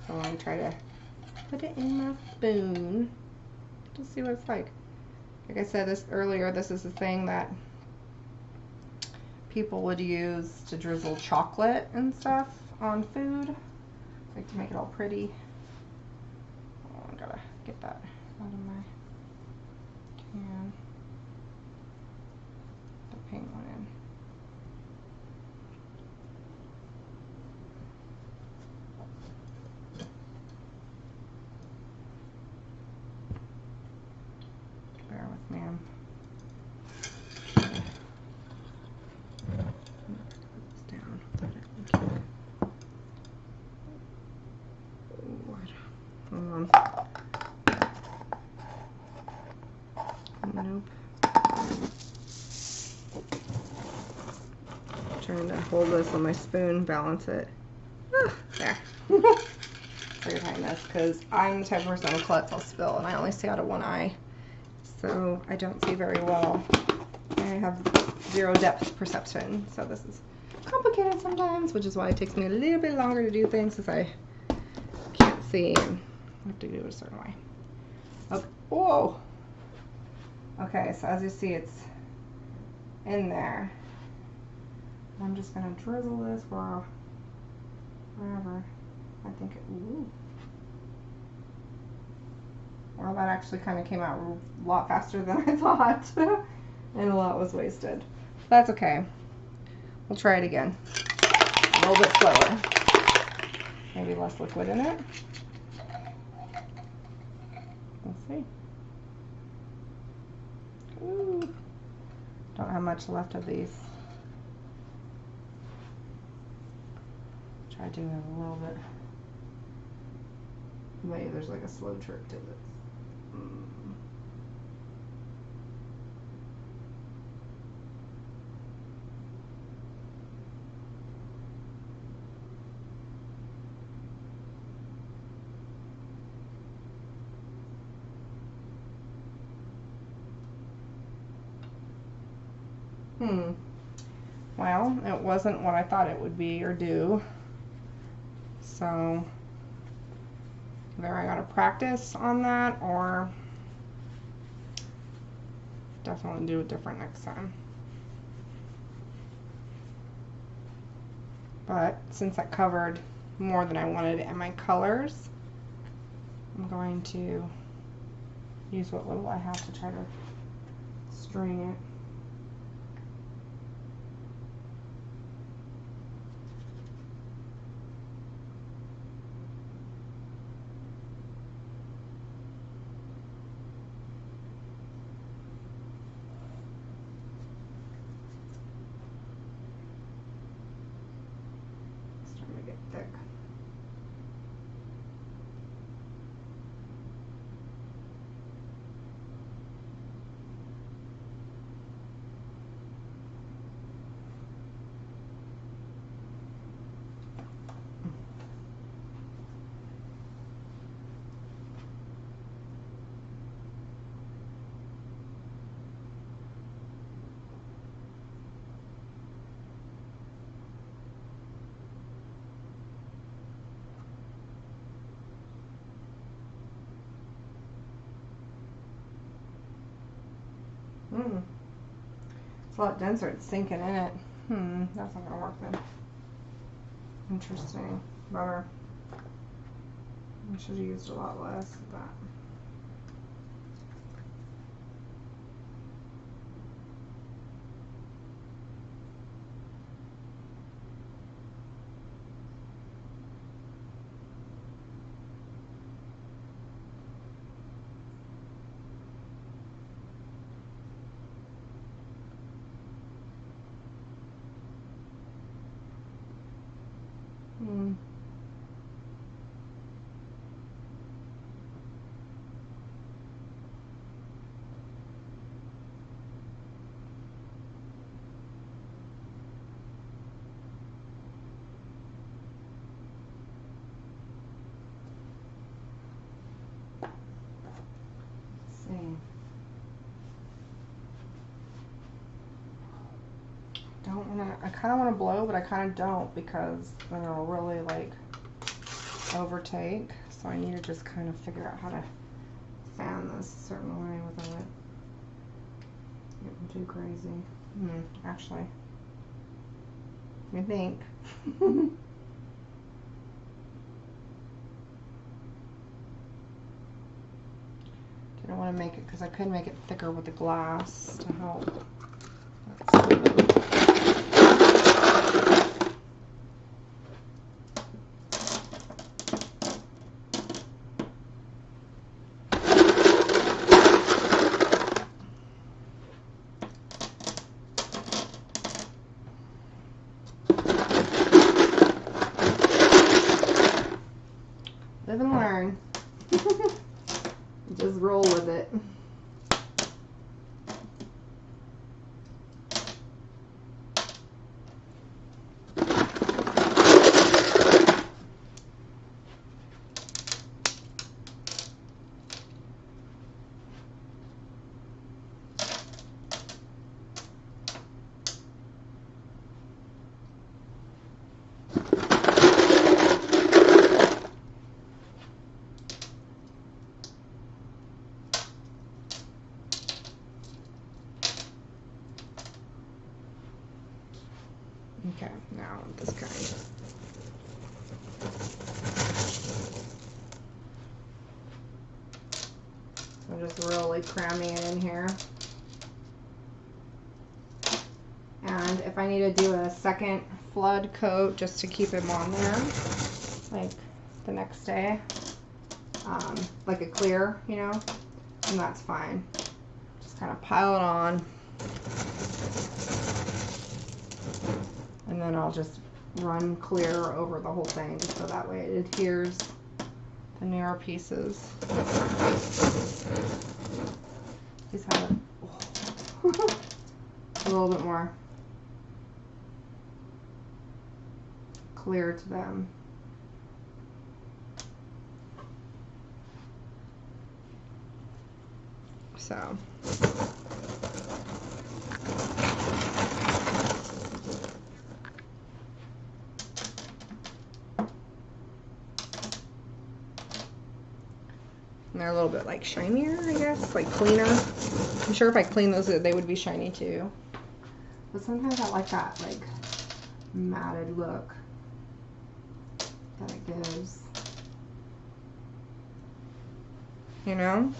So I'm going to try to put it in my spoon to see what it's like. Like I said this earlier, this is the thing that people would use to drizzle chocolate and stuff on food, like to make it all pretty. Oh, I gotta get that out of my can. The paint went in. Bear with me. Down. Hold on. Nope. Trying to hold this on my spoon, balance it. There. Sorry behind this, because I'm the type of person who klutz, I'll spill, and I only see out of one eye, so I don't see very well. I have zero depth perception, so this is complicated sometimes, which is why it takes me a little bit longer to do things, because I can't see and I have to do it a certain way. Okay. Whoa! Okay, so as you see, it's in there. I'm just going to drizzle this wherever I think it, ooh. Well, that actually kind of came out a lot faster than I thought, and a lot was wasted. That's okay. We'll try it again. A little bit slower. Maybe less liquid in it. Let's see. Ooh. Don't have much left of these. Try doing it a little bit. Maybe there's like a slow trick to this. Well, it wasn't what I thought it would be or do. So either I gotta practice on that or definitely do it different next time. But since I covered more than I wanted in my colors, I'm going to use what little I have to try to string it. Thick. It's a lot denser, it's sinking in it. That's not gonna work then. Interesting. Bummer. I should have used a lot less of that. I kind of want to blow, but I kind of don't, because then it'll really like overtake. So I need to just kind of figure out how to fan this a certain way without it getting too crazy. Actually, I think. Didn't want to make it, because I could make it thicker with the glass to help. Let's see. Live and learn. Just roll with it. Okay, now this kind. I'm just really cramming it in here. And if I need to do a second flood coat just to keep him on there, like the next day, like a clear, you know, and that's fine. Just kind of pile it on. And then I'll just run clear over the whole thing, just so that way it adheres the newer pieces. These have a little bit more clear to them. So. And they're a little bit like shinier, I guess, like cleaner. I'm sure if I clean those, they would be shiny too. But sometimes I like that like matted look that it gives. You know?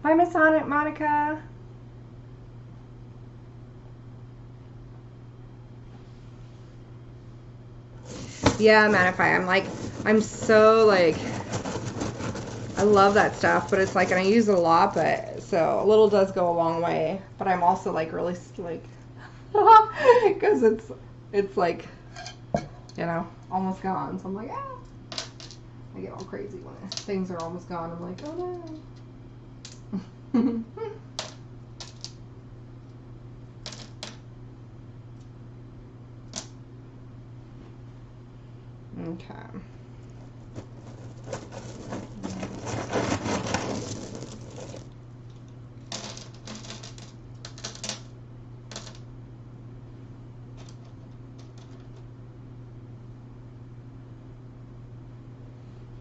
Hi, Miss Monica. Yeah, Mattify. I'm so like, I love that stuff, but it's like, and I use it a lot, but so a little does go a long way. But I'm also like really like, because it's like, you know, almost gone. So I'm like, ah. I get all crazy when things are almost gone. I'm like, oh no. Okay.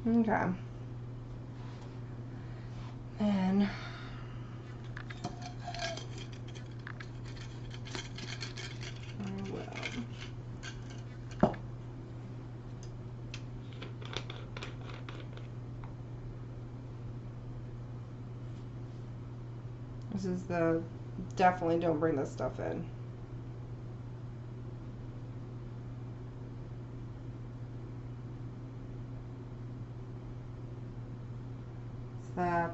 Okay. And I will This is the, definitely don't bring this stuff in. It's the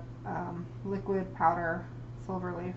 liquid powder silver leaf.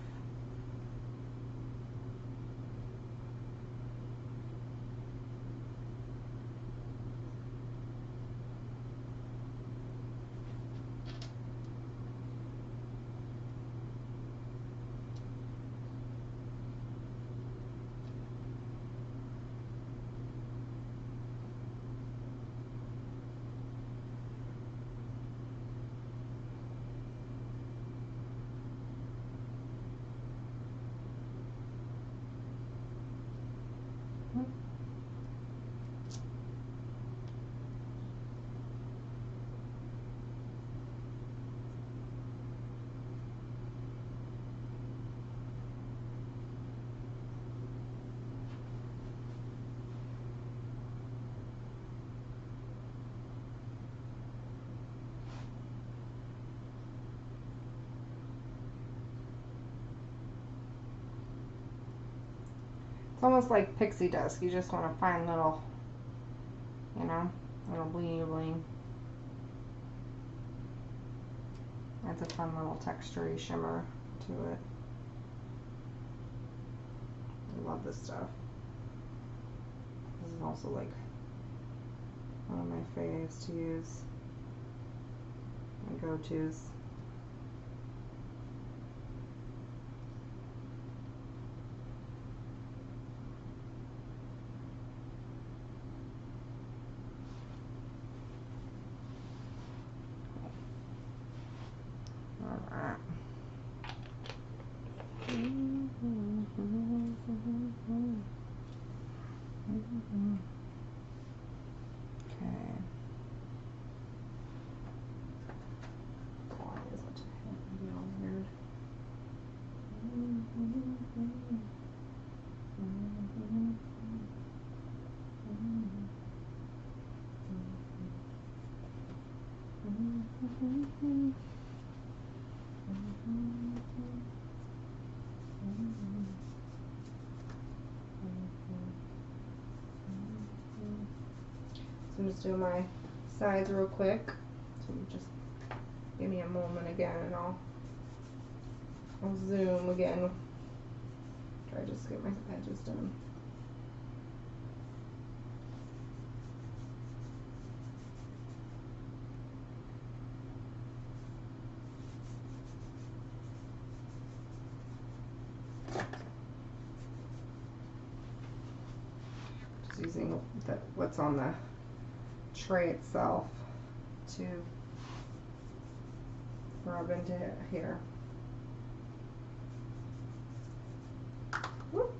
It's almost like pixie dust. You just want to find little, you know, little bling bling. That's a fun little textury shimmer to it. I love this stuff. This is also like one of my faves to use. My go-tos. Alright. Okay. Why is it being all weird? So I'm just doing my sides real quick. So just give me a moment again and I'll zoom again. Try to just get my edges done. Just using what's on the tray itself to rub into here. Whoop.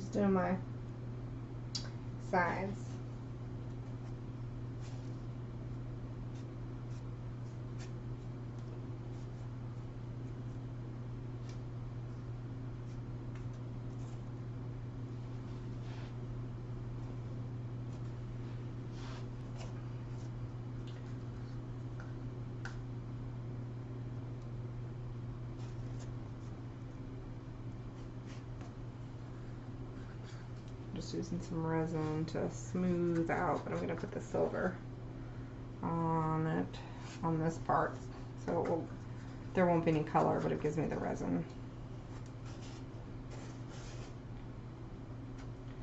Just doing my sides. Just using some resin to smooth out, but I'm going to put the silver on it, on this part, so it will, there won't be any color, but it gives me the resin.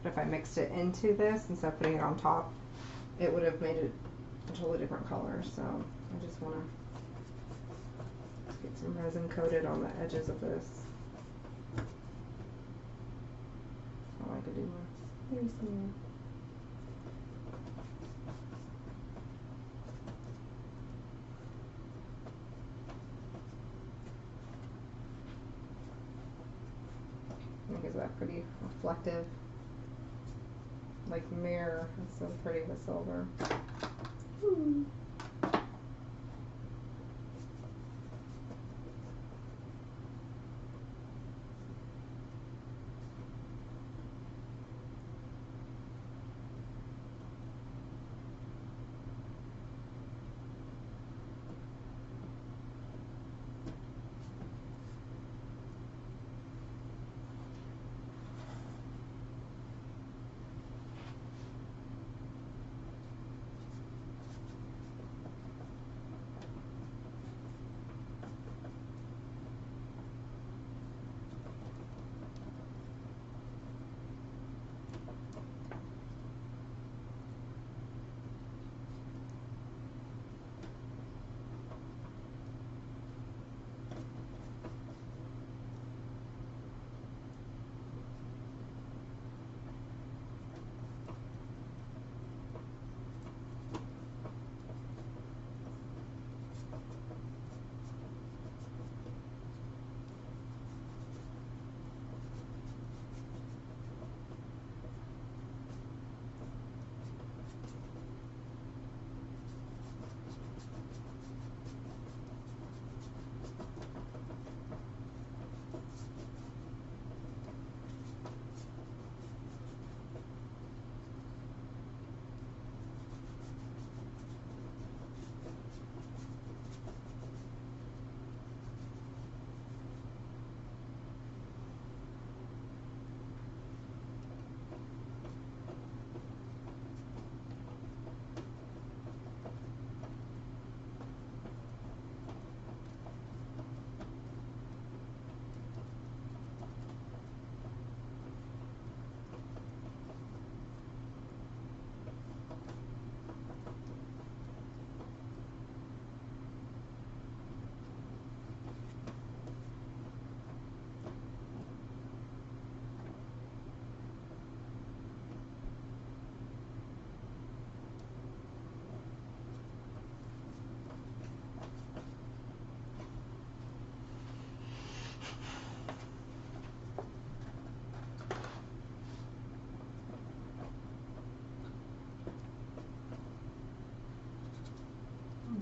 But if I mixed it into this instead of putting it on top, it would have made it a totally different color. So I just want to get some resin coated on the edges of this. All I could do was very smooth. I think is that pretty reflective, like mirror. It's so pretty with silver. Ooh.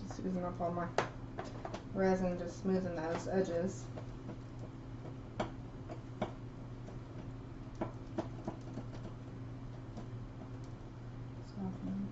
Just using up all my resin, just smoothing those edges. Soften.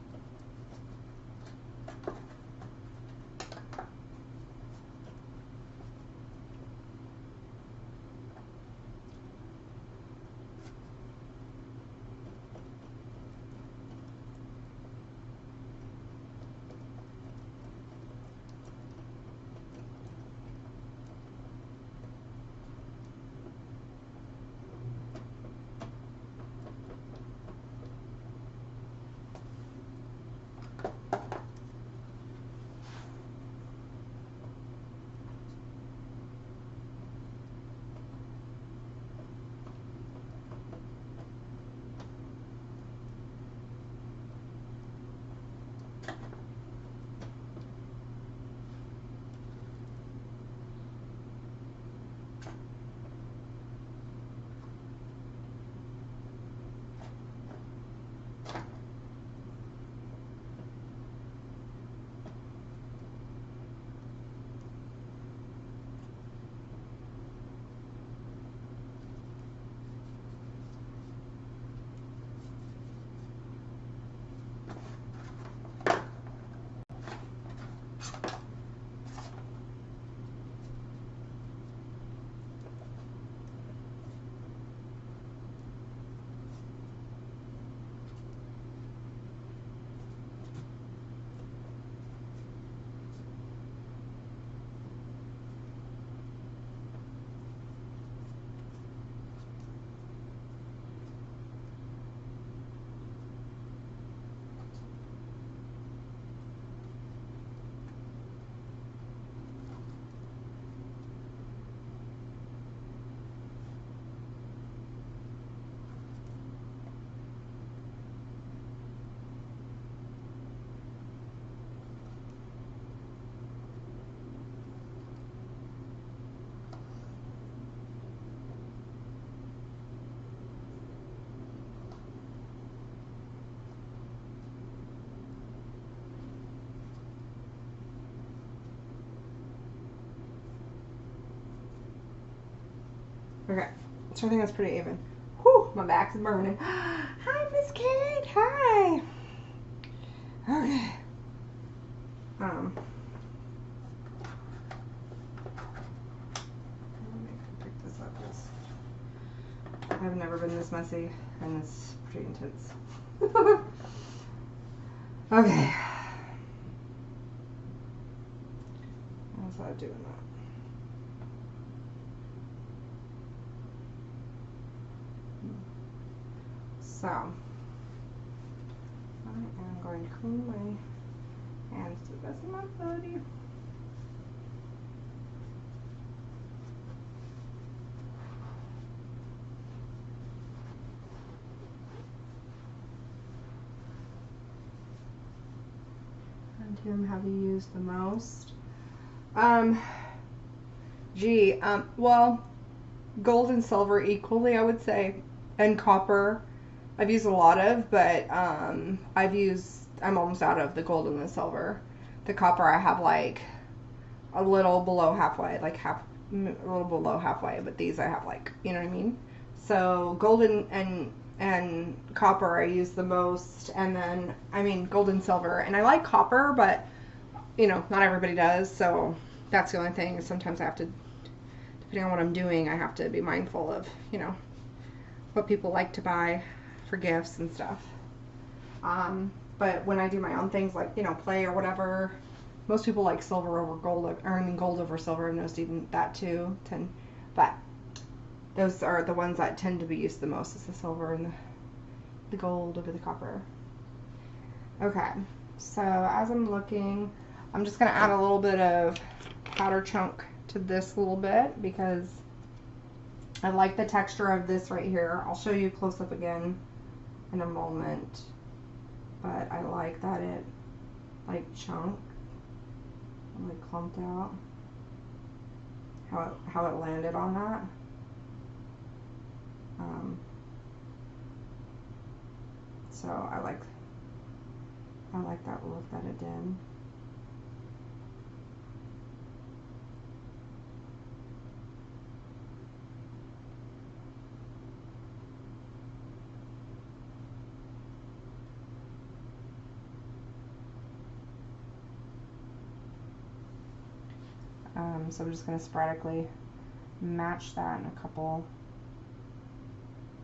Okay, so I think that's pretty even. Whew, my back's burning. Hi, Miss Kate. Hi. Okay. Let me pick this up. I've never been this messy, and it's pretty intense. Okay. How's that doing that? So, I am going to clean my hands to the best of my ability. And Tim, have you used the most? Well, gold and silver equally, I would say, and copper. I've used a lot of, but I'm almost out of the gold and the silver. The copper I have like a little below halfway, a little below halfway, but these I have like, you know what I mean? So gold and copper I use the most, and then, gold and silver. And I like copper, but, not everybody does, so that's the only thing. Sometimes I have to, depending on what I'm doing, I have to be mindful of, what people like to buy for gifts and stuff. But when I do my own things like, play or whatever, most people like silver over gold, gold over silver. I've noticed even that too. But those are the ones that tend to be used the most, is the silver and the gold over the copper. Okay, so as I'm looking, I'm just going to add a little bit of powder chunk to this little bit because I like the texture of this right here. I'll show you close up again in a moment, but I like that it like chunk, like clumped out, how it landed on that. So I like that look that it did. So I'm just going to sporadically match that in a couple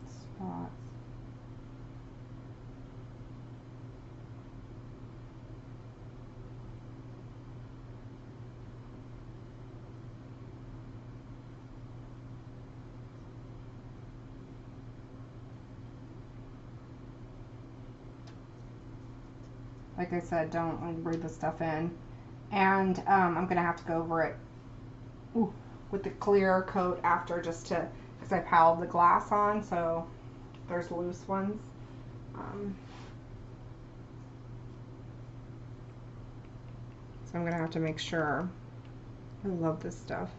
spots. Like I said, don't like breathe the stuff in. And I'm going to have to go over it with the clear coat after, just to, because I piled the glass on, so there's loose ones. So I'm going to have to make sure. I love this stuff.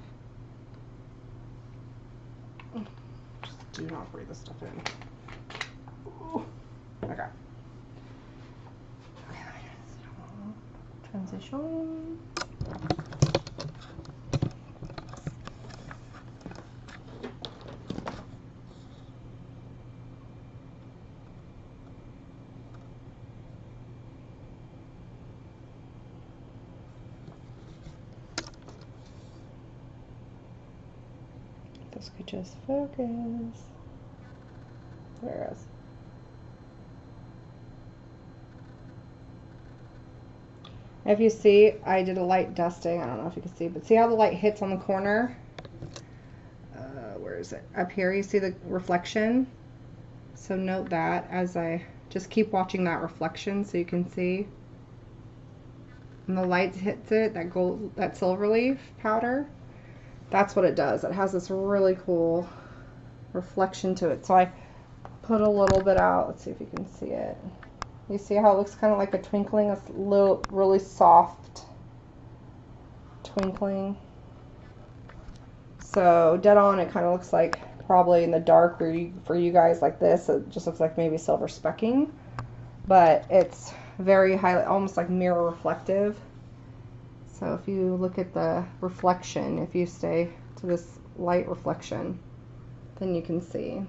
Just do not breathe the stuff in. Okay. Transition. This could just focus. There it is. If you see, I did a light dusting. I don't know if you can see, but see how the light hits on the corner? Where is it? Up here, you see the reflection? So note that as I just keep watching that reflection so you can see. When the light hits it, that gold, that silver leaf powder, that's what it does. It has this really cool reflection to it. So I put a little bit out. Let's see if you can see it. You see how it looks kind of like a twinkling, a little really soft twinkling. So dead on, it kind of looks like, probably in the dark for you guys like this, it just looks like maybe silver specking, but it's very highly, almost like mirror reflective. So if you look at the reflection, if you stay to this light reflection, then you can see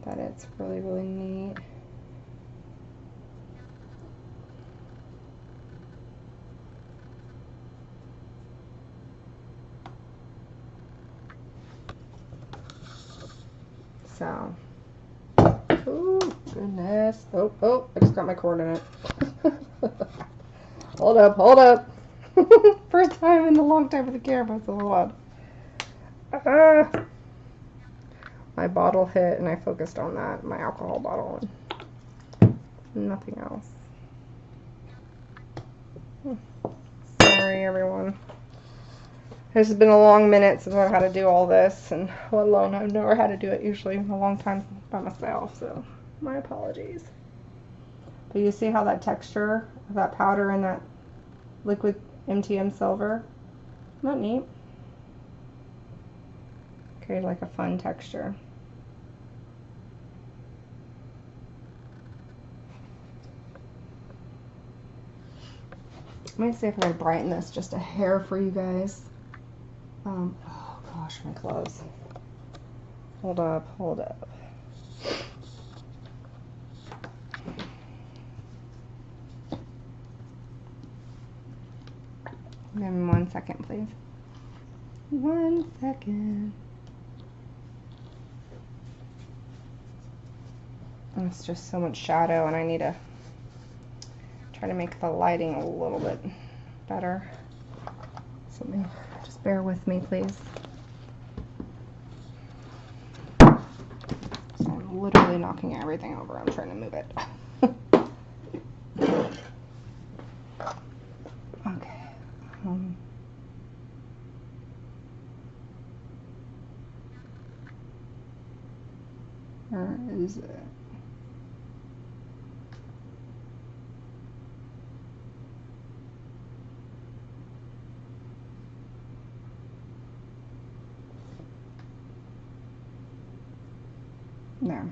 that it's really, really neat. So, oh goodness. Oh, I just got my cord in it. Hold up. First time in a long time with the camera, so hold on. My bottle hit and I focused on that, my alcohol bottle, and nothing else. Sorry, everyone. This has been a long minute since I've had to do all this, and let alone I've never had to do it usually in a long time by myself, so my apologies. But you see how that texture of that powder and that liquid MTN silver, isn't that neat? Create like a fun texture. Let me see if I can brighten this just a hair for you guys. Oh gosh, my clothes. Hold up. Give me 1 second, please. 1 second. It's just so much shadow, and I need to try to make the lighting a little bit better. So just bear with me, please. So I'm literally knocking everything over. I'm trying to move it. Okay. Where is it? There.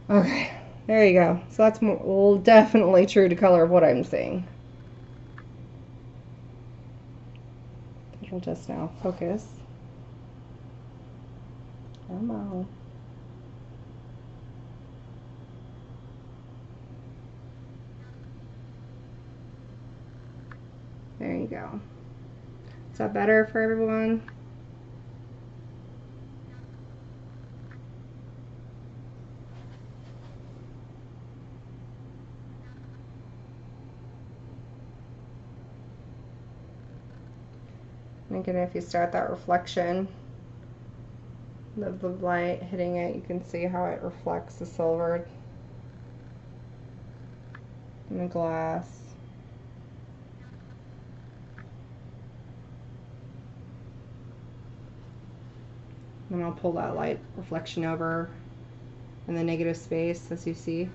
Okay, there you go. So that's more, definitely true to color of what I'm seeing. It'll just now focus. Come on. There you go. Is that better for everyone? And again, if you start that reflection of the light hitting it, you can see how it reflects the silver in the glass. And I'll pull that light reflection over in the negative space, as you see.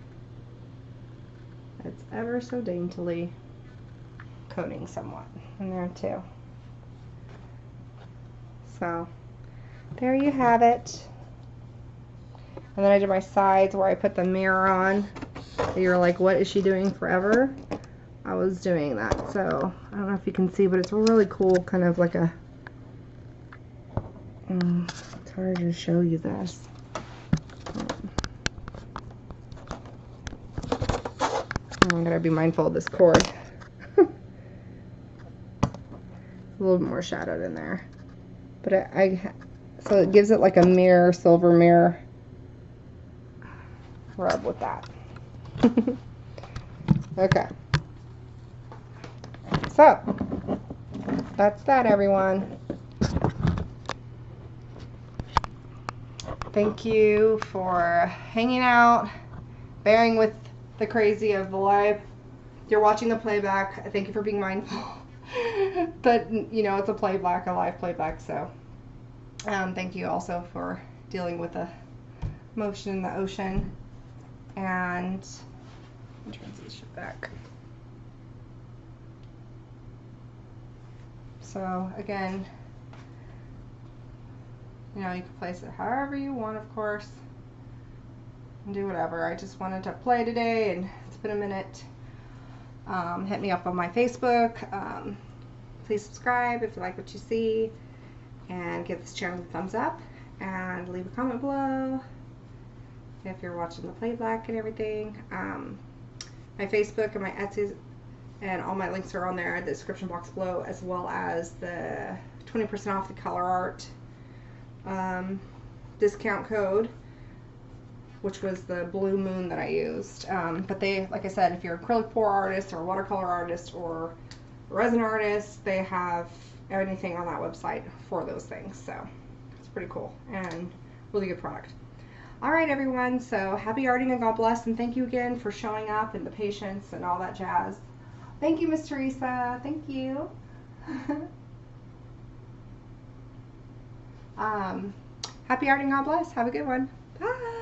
It's ever so daintily coating somewhat in there too. So there you have it. And then I did my sides where I put the mirror on. You're like, what is she doing forever? I was doing that. So I don't know if you can see, but it's really cool, kind of like a it's hard to show you this. I'm gonna be mindful of this cord. A little bit more shadowed in there, but so it gives it like a mirror, silver mirror rub with that. Okay, so that's that, everyone. Thank you for hanging out, bearing with the crazy of the live. If you're watching the playback, I thank you for being mindful. But you know, it's a playback, a live playback, so thank you also for dealing with the motion in the ocean. And transition back. So again, you know, you can place it however you want, of course. do whatever. I just wanted to play today, and it's been a minute. Hit me up on my Facebook. Please subscribe if you like what you see, and give this channel a thumbs up, and leave a comment below if you're watching the playback and everything. My Facebook and my Etsy and all my links are on there in the description box below, as well as the 20% off the color art discount code, which was the Blue Moon that I used. But they, like I said, if you're an acrylic pour artist or a watercolor artist or a resin artist, they have anything on that website for those things. So it's pretty cool and really good product. All right, everyone. So happy arting and God bless, and thank you again for showing up and the patience and all that jazz. Thank you, Miss Teresa. Thank you. Happy arting, God bless. Have a good one. Bye.